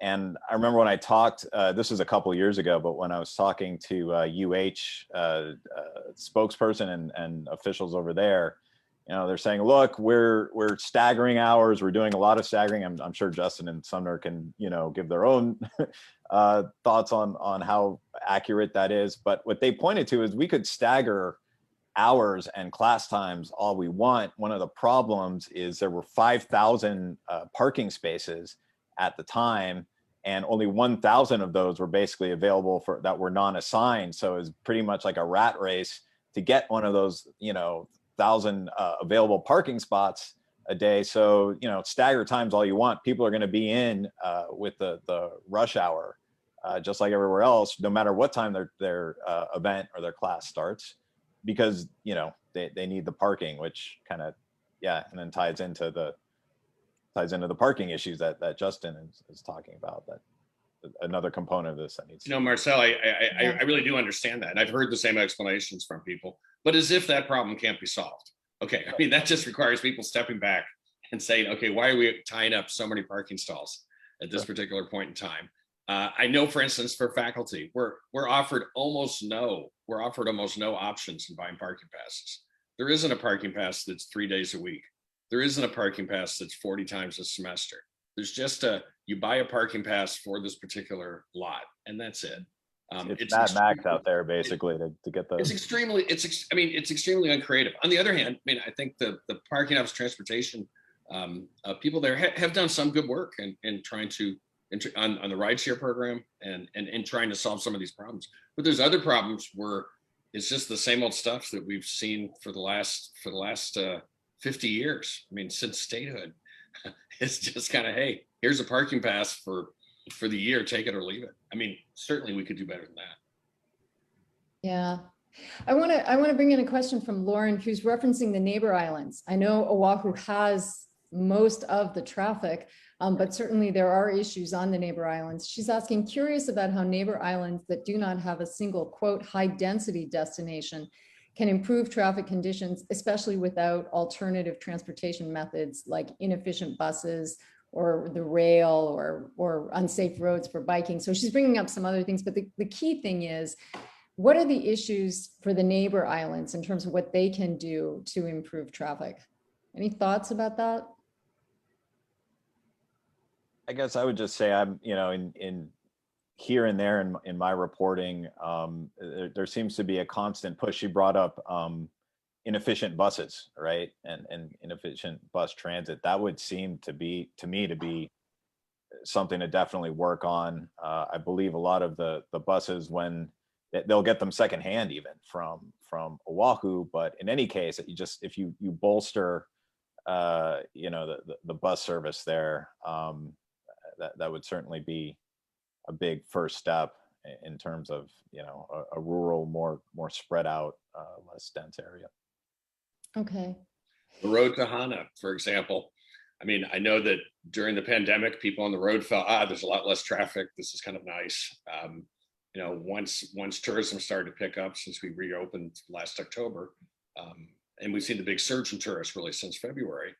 And I remember when I talked, this was a couple years ago, but when I was talking to spokesperson and officials over there, they're saying, look, we're staggering hours. We're doing a lot of staggering. I'm sure Justin and Sumner can, give their own thoughts on how accurate that is. But what they pointed to is we could stagger hours and class times all we want. One of the problems is there were 5,000 parking spaces at the time, and only 1,000 of those were basically available that were non-assigned. So it was pretty much like a rat race to get one of those, 1,000 available parking spots a day. So, stagger times all you want. People are going to be in with the rush hour, just like everywhere else, no matter what time their event or their class starts, because, they need the parking, which kind of, and then ties into the parking issues that Justin is talking about. That another component of this that needs. Marcel, I really do understand that, and I've heard the same explanations from people, but as if that problem can't be solved. Okay, I mean that just requires people stepping back and saying, okay, why are we tying up so many parking stalls at this particular point in time? I know, for instance, for faculty, we're offered almost no options in buying parking passes. There isn't a parking pass that's 3 days a week. There isn't a parking pass that's 40 times a semester. There's just you buy a parking pass for this particular lot, and that's it. It's Mad Max out there basically to get those. It's extremely uncreative. On the other hand, I think the parking ops transportation people there have done some good work in trying to on the rideshare program and trying to solve some of these problems. But there's other problems where it's just the same old stuff that we've seen for the last 50 years. Since statehood, it's just kind of, hey, here's a parking pass for the year, take it or leave it. Certainly we could do better than that. Yeah. I want to bring in a question from Lauren, who's referencing the neighbor islands. I know Oahu has most of the traffic, but certainly there are issues on the neighbor islands. She's asking, curious about how neighbor islands that do not have a single, quote, high density destination can improve traffic conditions, especially without alternative transportation methods like inefficient buses or the rail or unsafe roads for biking. So she's bringing up some other things, but the key thing is, what are the issues for the neighbor islands in terms of what they can do to improve traffic? Any thoughts about that? I guess I would just say I'm, in here and there in my reporting, there seems to be a constant push. You brought up inefficient buses, right? And inefficient bus transit. That would seem to me to be something to definitely work on. I believe a lot of the buses, when they'll get them secondhand even from Oahu, but in any case, if you bolster the bus service there, that would certainly be a big first step in terms of a rural, more spread out, less dense area. Okay. The road to Hana, for example. I know that during the pandemic, people on the road felt, there's a lot less traffic. This is kind of nice. Once tourism started to pick up since we reopened last October, and we've seen the big surge in tourists really since February,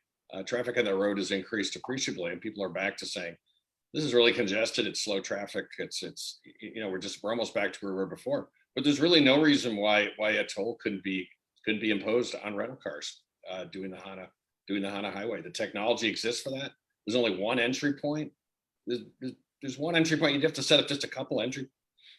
traffic on the road has increased appreciably, and people are back to saying, this is really congested. It's slow traffic. We're almost back to where we were before. But there's really no reason why a toll couldn't be imposed on rental cars doing the Hana highway. The technology exists for that. There's only one entry point. There's one entry point. You'd have to set up just a couple entry.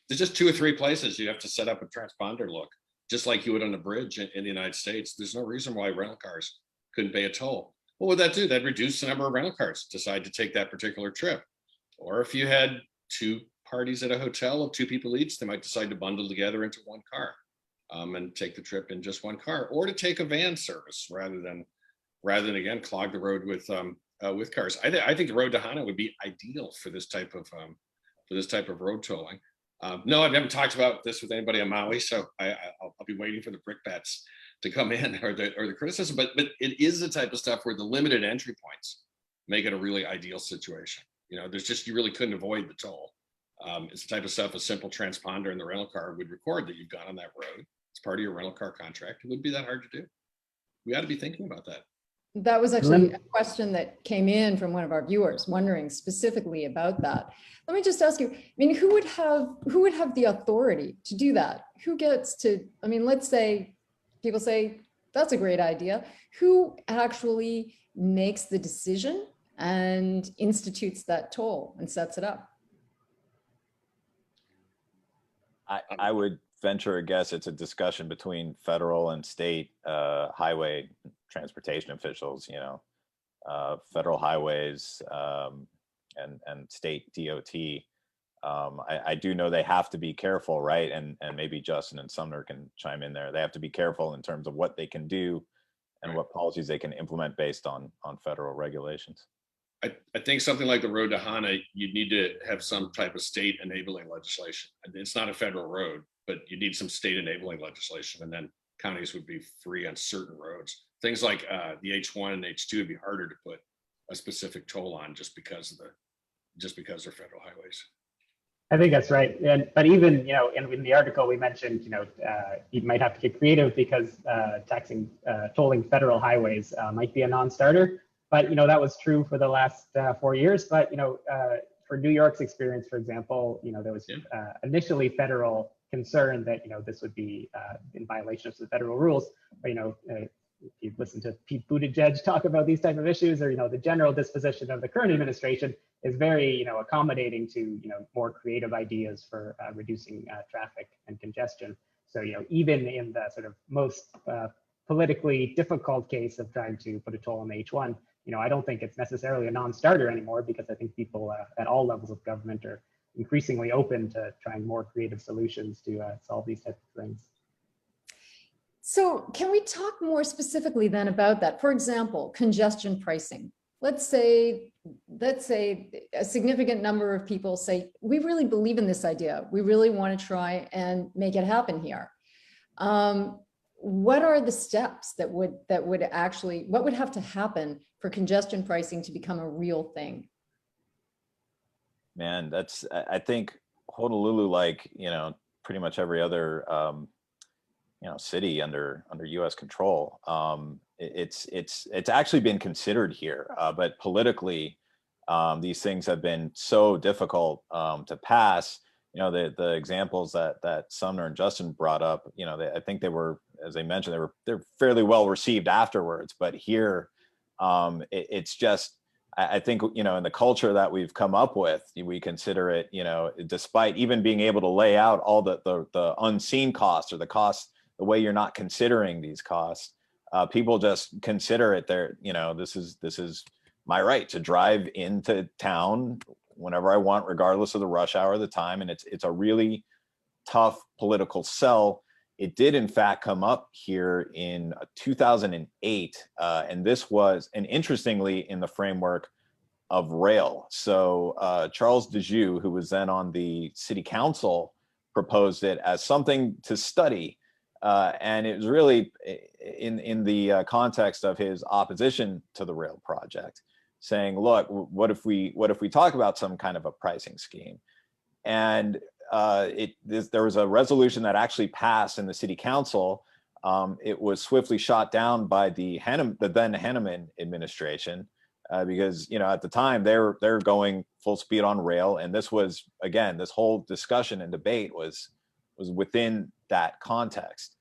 There's just 2 or 3 places you have to set up a transponder look, just like you would on a bridge in the United States. There's no reason why rental cars couldn't pay a toll. What would that do? That'd reduce the number of rental cars decide to take that particular trip. Or if you had 2 parties at a hotel of 2 people each, they might decide to bundle together into one car and take the trip in just one car, or to take a van service rather than again clog the road with cars. I think the road to Hana would be ideal for this type of road tolling. No, I haven't talked about this with anybody on Maui, so I'll be waiting for the brickbats to come in or the criticism. But it is the type of stuff where the limited entry points make it a really ideal situation. You really couldn't avoid the toll. It's the type of stuff a simple transponder in the rental car would record that you've gone on that road. It's part of your rental car contract. It wouldn't be that hard to do. We ought to be thinking about that. That was actually a question that came in from one of our viewers wondering specifically about that. Let me just ask you, I mean, who would have the authority to do that? Who gets to, I mean, let's say people say, that's a great idea. Who actually makes the decision and institutes that toll and sets it up? I would venture a guess it's a discussion between federal and state highway transportation officials, federal highways and state DOT. I do know they have to be careful, right? And maybe Justin and Sumner can chime in there. They have to be careful in terms of what they can do and what policies they can implement based on federal regulations. I think something like the road to Hana, you need to have some type of state enabling legislation. It's not a federal road, but you need some state enabling legislation, and then counties would be free on certain roads. Things like the H1 and H2 would be harder to put a specific toll on just because they're federal highways. I think that's right. But even, in the article we mentioned, you might have to get creative because tolling federal highways might be a non-starter. But, that was true for the last 4 years. But, for New York's experience, for example, there was initially federal concern that, this would be in violation of the federal rules. But, if you listen to Pete Buttigieg talk about these type of issues, or, the general disposition of the current administration is very, accommodating to, more creative ideas for reducing traffic and congestion. So, even in the sort of most politically difficult case of trying to put a toll on the H1, I don't think it's necessarily a non-starter anymore, because I think people at all levels of government are increasingly open to trying more creative solutions to solve these types of things. So can we talk more specifically then about that? For example, congestion pricing. Let's say a significant number of people say, we really believe in this idea. We really want to try and make it happen here. What are the steps that would what would have to happen for congestion pricing to become a real thing? Man, I think Honolulu, like, pretty much every other, city under U.S. control, it's actually been considered here, but politically, these things have been so difficult to pass. The examples that Sumner and Justin brought up, I think they were, as they mentioned, they're fairly well received afterwards. But here, it's just, I think, in the culture that we've come up with, we consider it, despite even being able to lay out all the unseen costs, or the costs, the way you're not considering these costs, people just consider it this is my right to drive into town whenever I want, regardless of the rush hour of the time. And it's a really tough political sell. It did, in fact, come up here in 2008. And this was, and interestingly, in the framework of rail. So Charles Dejoux, who was then on the city council, proposed it as something to study. And it was really in the context of his opposition to the rail project, saying, look, what if we talk about some kind of a pricing scheme? And there was a resolution that actually passed in the city council. It was swiftly shot down by the then Hanneman administration, because at the time they're going full speed on rail, and this was, again, this whole discussion and debate was within that context.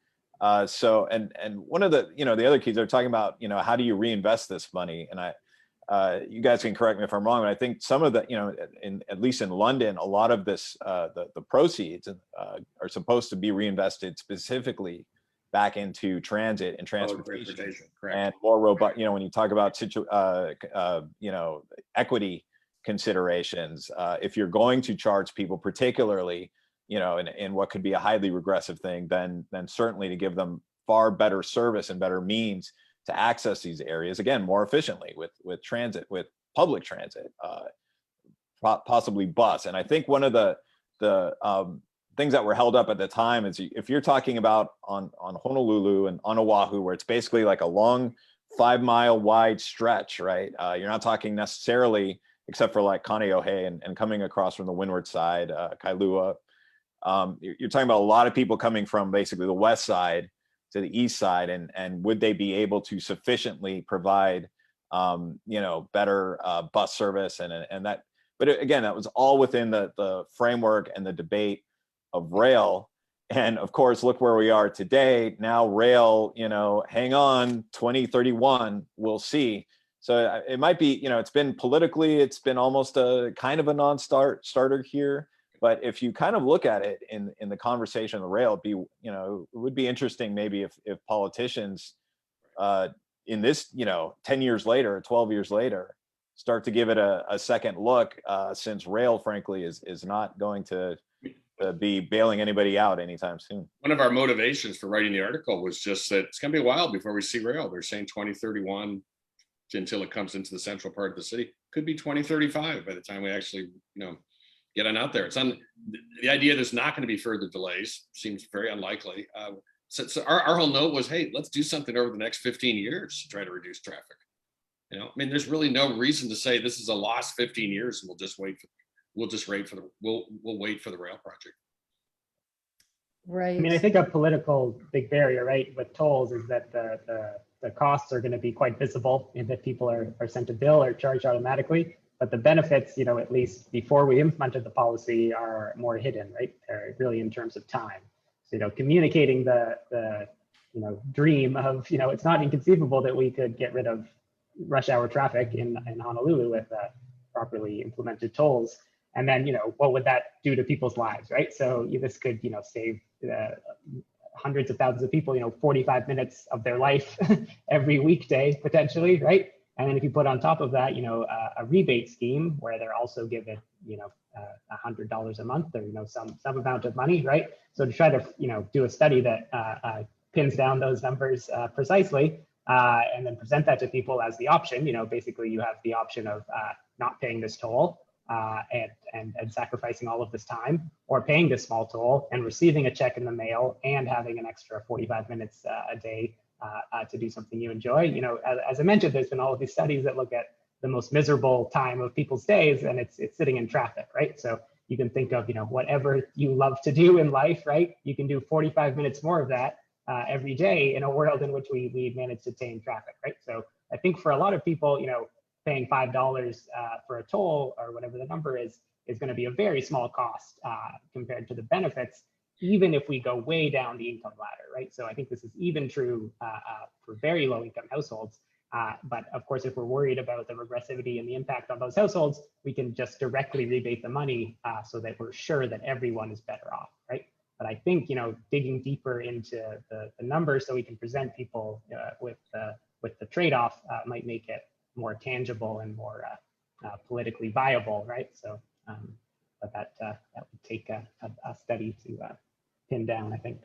So and one of the the other keys they're talking about, how do you reinvest this money? And you guys can correct me if I'm wrong, but I think some of the, at least in London, a lot of this, the proceeds are supposed to be reinvested specifically back into transit and transportation, and more robust, when you talk about equity considerations, if you're going to charge people, particularly, in what could be a highly regressive thing, then certainly to give them far better service and better means to access these areas, again, more efficiently with transit, with public transit, possibly bus. And I think one of the things that were held up at the time is, if you're talking about on Honolulu and on Oahu, where it's basically like a long 5 mile wide stretch, right? You're not talking necessarily except for like Kaneohe and coming across from the windward side, Kailua. You're talking about a lot of people coming from basically the west side to the east side, and would they be able to sufficiently provide better bus service and that? But again, that was all within the framework and the debate of rail. And of course, look where we are today. Now rail, hang on, 2031, we'll see. So it might be, it's been politically, it's been almost a kind of a non-starter here. But if you kind of look at it in the conversation of the rail, it would be interesting maybe if politicians in this, 10 years later, 12 years later, start to give it a second look, since rail, frankly, is not going to be bailing anybody out anytime soon. One of our motivations for writing the article was just that it's going to be a while before we see rail. They're saying 2031 until it comes into the central part of the city. Could be 2035 by the time we actually, get on out there. The idea there's not going to be further delays seems very unlikely. So our whole note was, hey, let's do something over the next 15 years to try to reduce traffic. There's really no reason to say this is a lost 15 years and we'll wait for the rail project. Right. I think a political big barrier, right, with tolls is that the costs are going to be quite visible and that people are sent a bill or charged automatically. But the benefits, at least before we implemented the policy, are more hidden, right? They're really in terms of time. So, communicating the dream of, it's not inconceivable that we could get rid of rush hour traffic in Honolulu with properly implemented tolls. And then, what would that do to people's lives, right? So this could, save hundreds of thousands of people, 45 minutes of their life every weekday, potentially, right? And then if you put on top of that, a rebate scheme where they're also given, $100 a month or, some amount of money, right? So to try to, do a study that pins down those numbers precisely, and then present that to people as the option, basically you have the option of not paying this toll and sacrificing all of this time, or paying this small toll and receiving a check in the mail and having an extra 45 minutes a day to do something you enjoy. As I mentioned, there's been all of these studies that look at the most miserable time of people's days, and it's sitting in traffic, right? So you can think of, whatever you love to do in life, right? You can do 45 minutes more of that every day in a world in which we manage to tame traffic, right? So I think for a lot of people, paying $5 for a toll or whatever the number is going to be a very small cost compared to the benefits, even if we go way down the income ladder, right? So I think this is even true for very low income households. But of course, if we're worried about the regressivity and the impact on those households, we can just directly rebate the money so that we're sure that everyone is better off, right? But I think, digging deeper into the numbers so we can present people with the trade-off might make it more tangible and more politically viable, right? So, but that would take a study to pin down, I think.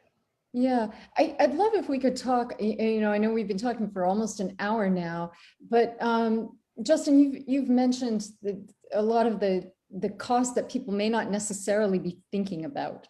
Yeah, I'd love if we could talk, I know we've been talking for almost an hour now, but Justin, you've mentioned a lot of the costs that people may not necessarily be thinking about.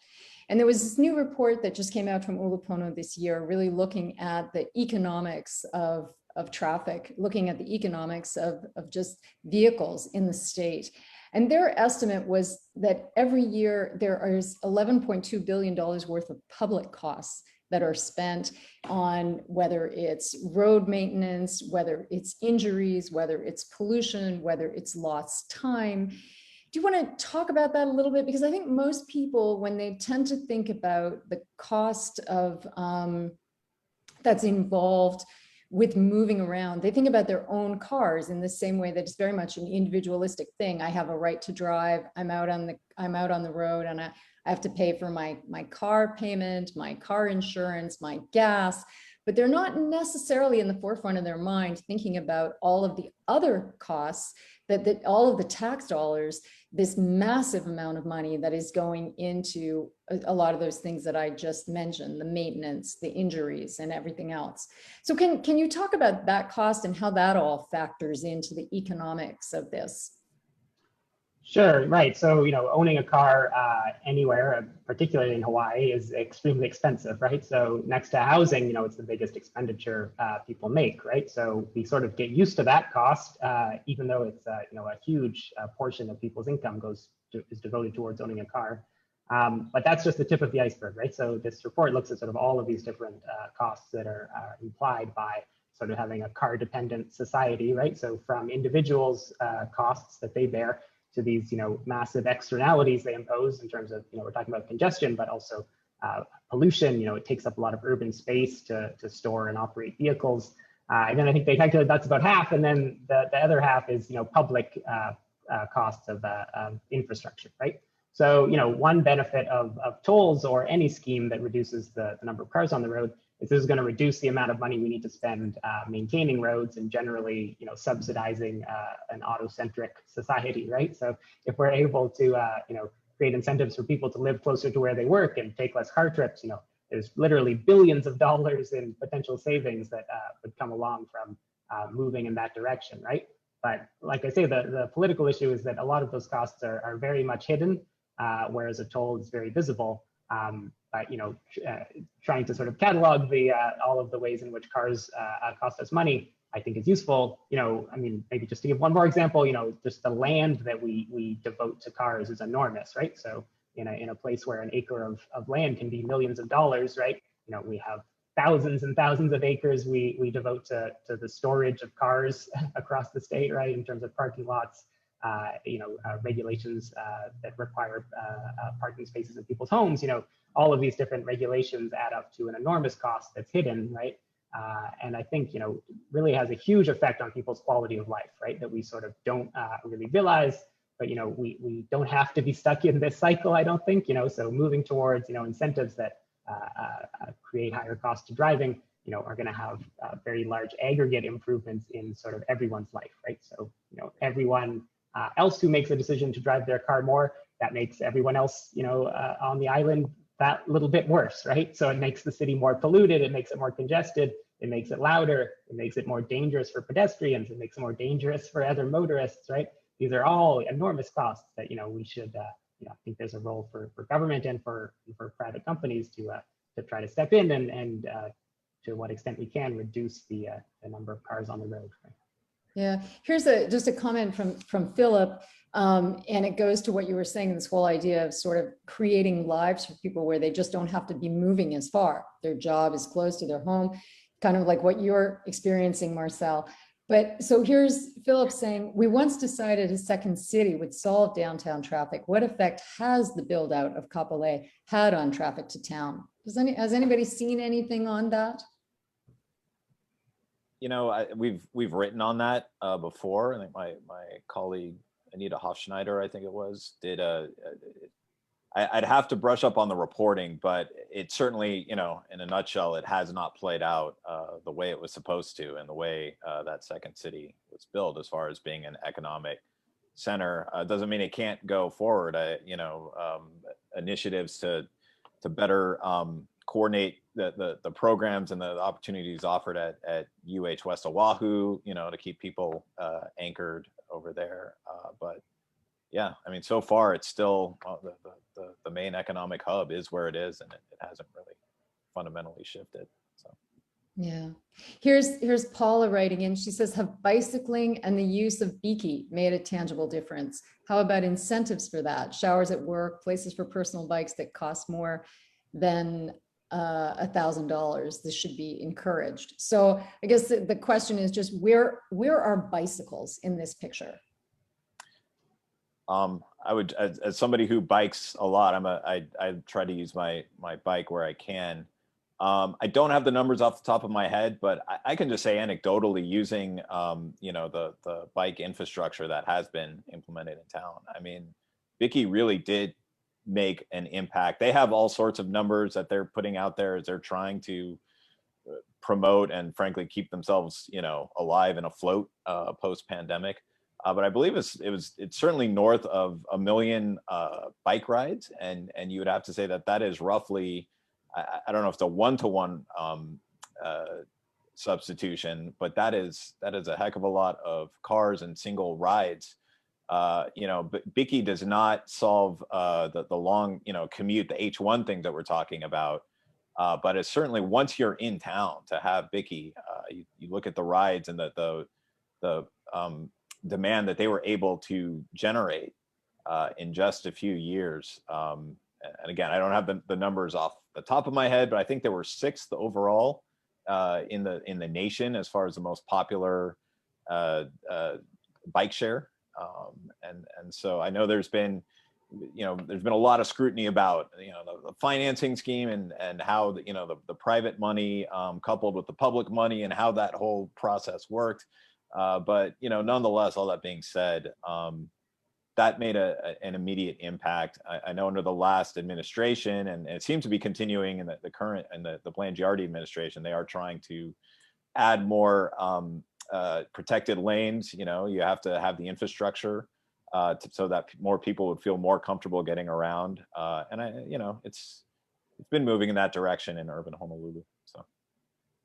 And there was this new report that just came out from Ulupono this year, really looking at the economics of traffic, looking at the economics of just vehicles in the state. And their estimate was that every year there is $11.2 billion worth of public costs that are spent on whether it's road maintenance, whether it's injuries, whether it's pollution, whether it's lost time. Do you want to talk about that a little bit? Because I think most people, when they tend to think about the cost of that's involved with moving around, they think about their own cars in the same way that it's very much an individualistic thing. I have a right to drive. I'm out on the road, and I have to pay for my car payment, my car insurance, my gas. But they're not necessarily in the forefront of their mind thinking about all of the other costs, that all of the tax dollars, this massive amount of money that is going into a lot of those things that I just mentioned, the maintenance, the injuries, and everything else. So can you talk about that cost and how that all factors into the economics of this? Sure, right. So, owning a car anywhere, particularly in Hawaii, is extremely expensive, right? So next to housing, it's the biggest expenditure people make, right? So we sort of get used to that cost, even though it's, a huge portion of people's income is devoted towards owning a car. But that's just the tip of the iceberg, right? So this report looks at sort of all of these different costs that are implied by sort of having a car-dependent society, right? So from individuals' costs that they bear to these, massive externalities they impose in terms of, we're talking about congestion, but also pollution. It takes up a lot of urban space to store and operate vehicles. And then I think they calculate that's about half. And then the other half is, public costs of infrastructure, right? So, one benefit of tolls or any scheme that reduces the number of cars on the road is this is going to reduce the amount of money we need to spend maintaining roads and generally, subsidizing an auto-centric society, right? So if we're able to, create incentives for people to live closer to where they work and take less car trips, there's literally billions of dollars in potential savings that would come along from moving in that direction, right? But like I say, the political issue is that a lot of those costs are very much hidden, whereas a toll is very visible. But trying to sort of catalog all of the ways in which cars cost us money, I think is useful. I mean, maybe just to give one more example, just the land that we devote to cars is enormous, right? So in a place where an acre of land can be millions of dollars, right? We have thousands and thousands of acres we devote to the storage of cars across the state, right? In terms of parking lots, regulations that require parking spaces in people's homes, all of these different regulations add up to an enormous cost that's hidden, right? And I think, really has a huge effect on people's quality of life, right? That we sort of don't really realize, but, we don't have to be stuck in this cycle, I don't think, so moving towards, incentives that create higher costs to driving, are going to have very large aggregate improvements in sort of everyone's life, right? So, everyone else who makes a decision to drive their car more, that makes everyone else, on the island that little bit worse, right? So it makes the city more polluted, it makes it more congested, it makes it louder, it makes it more dangerous for pedestrians, it makes it more dangerous for other motorists, right? These are all enormous costs that, we should, I think there's a role for government and for private companies to try to step in and to what extent we can reduce the number of cars on the road. Right? Yeah, here's just a comment from Philip, and it goes to what you were saying, this whole idea of sort of creating lives for people where they just don't have to be moving as far. Their job is close to their home, kind of like what you're experiencing, Marcel. But so here's Philip saying, we once decided a second city would solve downtown traffic. What effect has the build out of Kapolei had on traffic to town? Has anybody seen anything on that? We've written on that before. I think my colleague Anita Hofschneider, I think it was, did I'd have to brush up on the reporting, but it certainly, in a nutshell, it has not played out the way it was supposed to, and the way that second city was built, as far as being an economic center. Doesn't mean it can't go forward. Initiatives to better coordinate the programs and the opportunities offered at UH West Oahu, to keep people anchored over there. But yeah, I mean, so far it's still the main economic hub is where it is, and it hasn't really fundamentally shifted. So yeah, here's Paula writing in. She says, have bicycling and the use of Biki made a tangible difference? How about incentives for that? Showers at work, places for personal bikes that cost more than $1,000. This should be encouraged. So I guess the question is just where are bicycles in this picture? I would, as somebody who bikes a lot, I try to use my bike where I can. I don't have the numbers off the top of my head, but I can just say anecdotally, using the bike infrastructure that has been implemented in town. I mean, Biki really did make an impact. They have all sorts of numbers that they're putting out there as they're trying to promote and frankly keep themselves, alive and afloat post-pandemic. But I believe it's certainly north of 1 million bike rides, and you would have to say that is roughly, I don't know if it's a 1-to-1 substitution, but that is a heck of a lot of cars and single rides But Bicky does not solve the long, commute, the H1 thing that we're talking about. But it's certainly, once you're in town, to have Bicky, you look at the rides and the demand that they were able to generate in just a few years. And again, I don't have the numbers off the top of my head, but I think they were 6th overall in the nation as far as the most popular bike share. And so I know there's been a lot of scrutiny about the financing scheme and how the private money coupled with the public money and how that whole process worked. But nonetheless, all that being said, that made an immediate impact. I know under the last administration, and it seems to be continuing in the current and the Blangiardi administration, they are trying to add more protected lanes. You have to have the infrastructure so that more people would feel more comfortable getting around. And it's been moving in that direction in urban Honolulu. So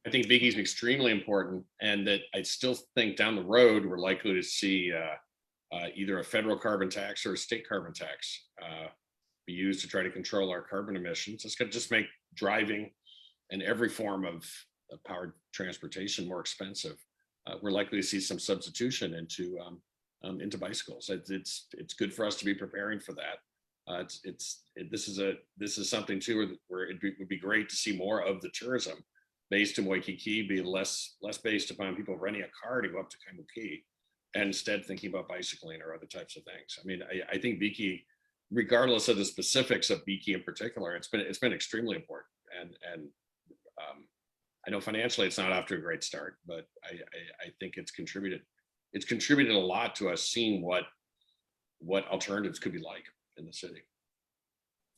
I think Biki's extremely important, and that I still think down the road we're likely to see either a federal carbon tax or a state carbon tax be used to try to control our carbon emissions. It's going to just make driving and every form of powered transportation more expensive. We're likely to see some substitution into bicycles. It's good for us to be preparing for that. This is something too where it would be great to see more of the tourism based in Waikiki be less based upon people renting a car to go up to Kaimuki, and instead thinking about bicycling or other types of things. I mean, I think Biki, regardless of the specifics of Biki in particular, it's been extremely important. And I know financially it's not off to a great start, but I think it's contributed a lot to us seeing what alternatives could be like in the city.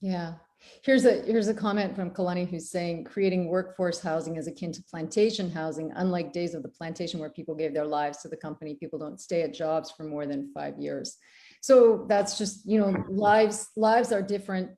Yeah. Here's a comment from Kalani who's saying creating workforce housing is akin to plantation housing. Unlike days of the plantation where people gave their lives to the company, people don't stay at jobs for more than 5 years. So that's just, lives are different.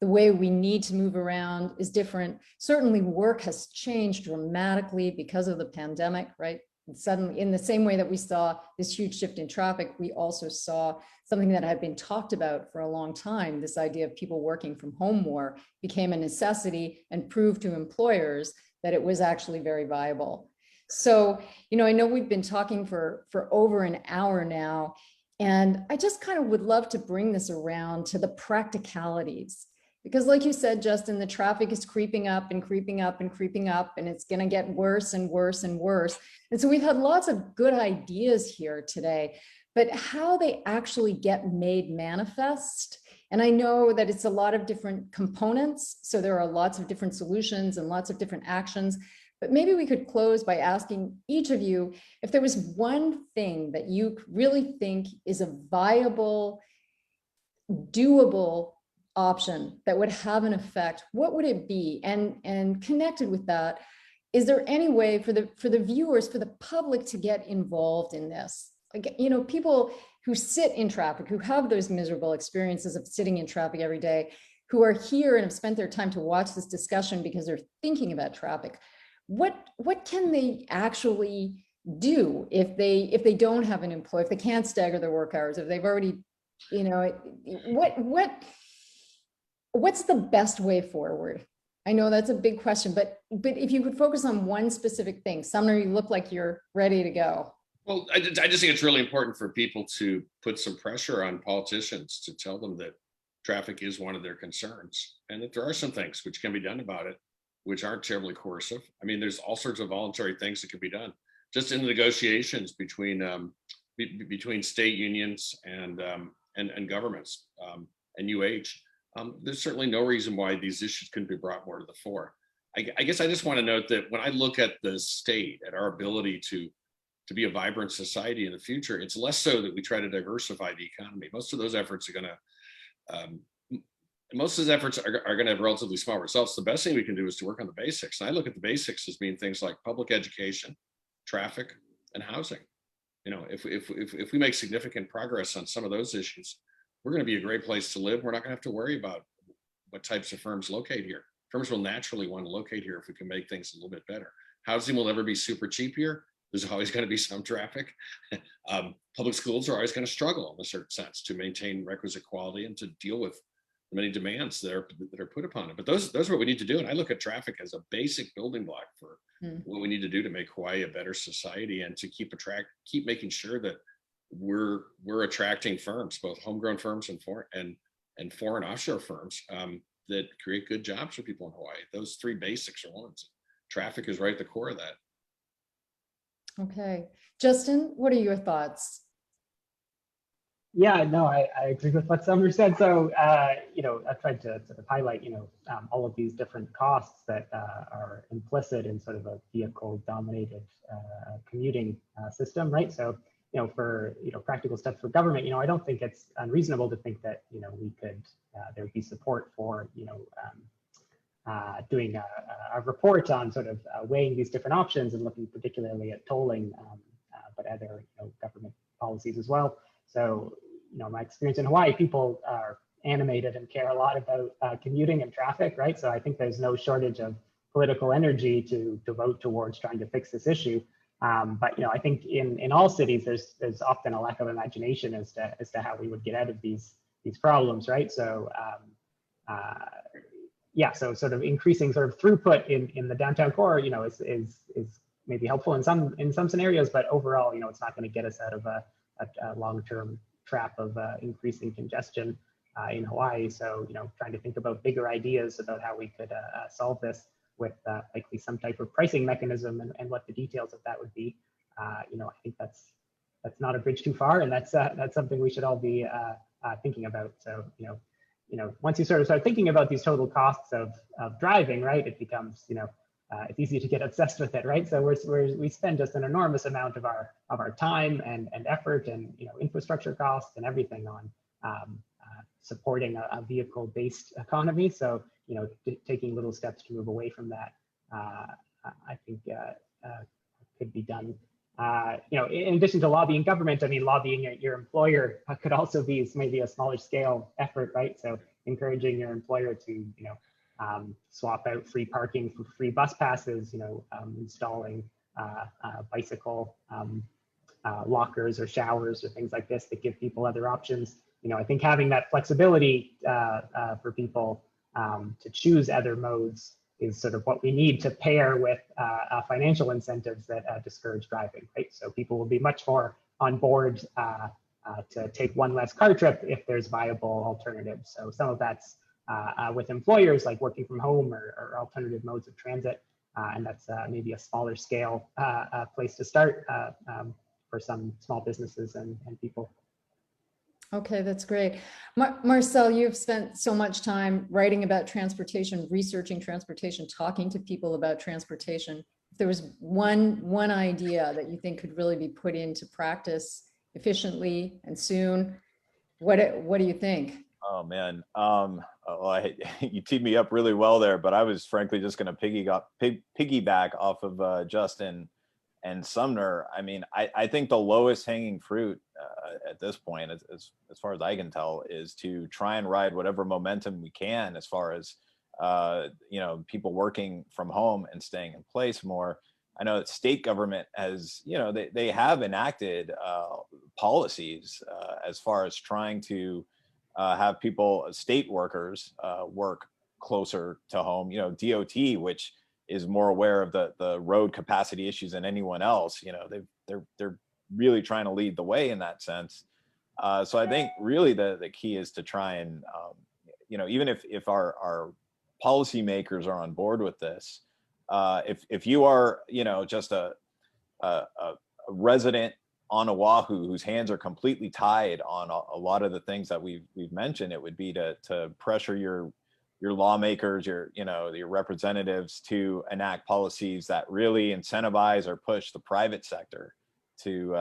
The way we need to move around is different. Certainly work has changed dramatically because of the pandemic, right? Suddenly, in the same way that we saw this huge shift in traffic, we also saw something that had been talked about for a long time. This idea of people working from home more became a necessity and proved to employers that it was actually very viable. So, I know we've been talking for over an hour now, and I just kind of would love to bring this around to the practicalities. Because like you said, Justin, the traffic is creeping up and creeping up and creeping up, and it's going to get worse and worse and worse. And so we've had lots of good ideas here today, but how they actually get made manifest. And I know that it's a lot of different components. So there are lots of different solutions and lots of different actions, but maybe we could close by asking each of you if there was one thing that you really think is a viable, doable option that would have an effect, what would it be? And connected with that, is there any way for the viewers, for the public to get involved in this? Like, people who sit in traffic, who have those miserable experiences of sitting in traffic every day, who are here and have spent their time to watch this discussion because they're thinking about traffic. What can they actually do if they don't have an employee, if they can't stagger their work hours, if they've already, what's the best way forward? I know that's a big question, but if you could focus on one specific thing. Sumner, you look like you're ready to go. Well, I just think it's really important for people to put some pressure on politicians to tell them that traffic is one of their concerns, and that there are some things which can be done about it, which aren't terribly coercive. I mean, there's all sorts of voluntary things that can be done just in the negotiations between state unions and governments and there's certainly no reason why these issues couldn't be brought more to the fore. I guess I just want to note that when I look at the state, at our ability to be a vibrant society in the future, it's less so that we try to diversify the economy. Most of those efforts are going to have relatively small results. The best thing we can do is to work on the basics. And I look at the basics as being things like public education, traffic, and housing. If we make significant progress on some of those issues, we're going to be a great place to live. We're not going to have to worry about what types of firms locate here. Firms will naturally want to locate here if we can make things a little bit better. Housing will never be super cheap here, there's always going to be some traffic. Public schools are always going to struggle in a certain sense to maintain requisite quality and to deal with the many demands that are put upon it. But those are what we need to do. And I look at traffic as a basic building block for what we need to do to make Hawaii a better society and to keep making sure that we're attracting firms, both homegrown firms and foreign offshore firms that create good jobs for people in Hawaii. Those three basics are ones. Traffic is right at the core of that. Okay. Justin, what are your thoughts? Yeah, no, I agree with what Sumner said. So, you know, I tried to sort of highlight, you know, all of these different costs that are implicit in sort of a vehicle-dominated commuting system, right? So, you know, for, you know, practical steps for government, you know, I don't think it's unreasonable to think that, you know, we could, there would be support for, you know, doing a report on sort of weighing these different options and looking particularly at tolling, but other, you know, government policies as well. So, you know, my experience in Hawaii, people are animated and care a lot about commuting and traffic, right? So I think there's no shortage of political energy to vote towards trying to fix this issue. But, you know, I think in all cities, there's often a lack of imagination as to how we would get out of these problems, right? So, yeah, so sort of increasing sort of throughput in the downtown core, you know, is maybe helpful in some scenarios, but overall, you know, it's not going to get us out of a long-term trap of increasing congestion in Hawaii. So, you know, trying to think about bigger ideas about how we could solve this with likely some type of pricing mechanism and what the details of that would be. You know, I think that's not a bridge too far, and that's something we should all be thinking about. So, you know, once you sort of start thinking about these total costs of driving, right, it becomes, you know, it's easy to get obsessed with it, right? So we spend just an enormous amount of our time and effort and, you know, infrastructure costs and everything on supporting a vehicle-based economy. So, you know, taking little steps to move away from that, I think could be done. You know, in addition to lobbying government, I mean, lobbying your employer could also be maybe a smaller scale effort, right? So encouraging your employer to, you know, swap out free parking for free bus passes, you know, installing bicycle lockers or showers or things like this that give people other options. You know, I think having that flexibility for people to choose other modes is sort of what we need to pair with financial incentives that discourage driving, right? So people will be much more on board to take one less car trip if there's viable alternatives. So some of that's with employers like working from home or alternative modes of transit. And that's maybe a smaller scale place to start for some small businesses and people. Okay, that's great. Marcel, you've spent so much time writing about transportation, researching transportation, talking to people about transportation. If there was one idea that you think could really be put into practice efficiently and soon, what do you think? Oh man, you teed me up really well there, but I was frankly just going to piggyback off of Justin and Sumner. I mean, I think the lowest hanging fruit at this point, as far as I can tell, is to try and ride whatever momentum we can as far as you know, people working from home and staying in place more. I know that state government has, you know, they have enacted policies as far as trying to have people, state workers, work closer to home. You know, DOT, which is more aware of the road capacity issues than anyone else. You know, they're really trying to lead the way in that sense. So I think really the key is to try and, you know, even if our policymakers are on board with this, if you are, you know, just a resident on Oahu whose hands are completely tied on a lot of the things that we've mentioned, it would be to pressure your lawmakers, your representatives to enact policies that really incentivize or push the private sector to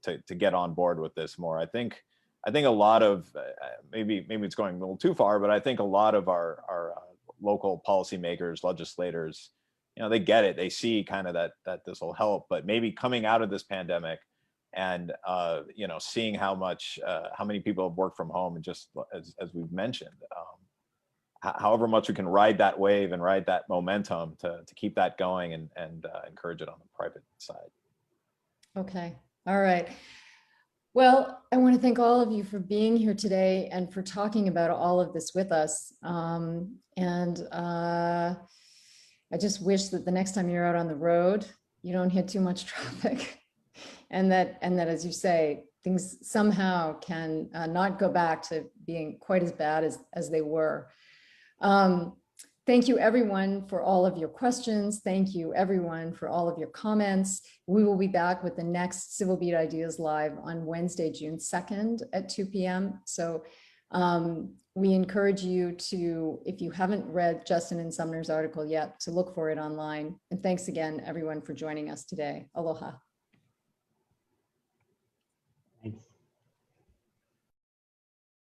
to get on board with this more. I think a lot of maybe it's going a little too far, but I think a lot of our local policymakers, legislators, you know, they get it. They see kind of that this will help, but maybe coming out of this pandemic and you know, seeing how many people have worked from home, and just as we've mentioned, however much we can ride that wave and ride that momentum to keep that going and encourage it on the private side. Okay, all right. Well, I want to thank all of you for being here today and for talking about all of this with us. I just wish that the next time you're out on the road, you don't hit too much traffic. And that, as you say, things somehow can not go back to being quite as bad as they were. Thank you everyone for all of your questions. Thank you everyone for all of your comments. We will be back with the next Civil Beat Ideas Live on Wednesday, June 2nd at 2 p.m. So we encourage you to, if you haven't read Justin and Sumner's article yet, to look for it online. And thanks again, everyone, for joining us today. Aloha.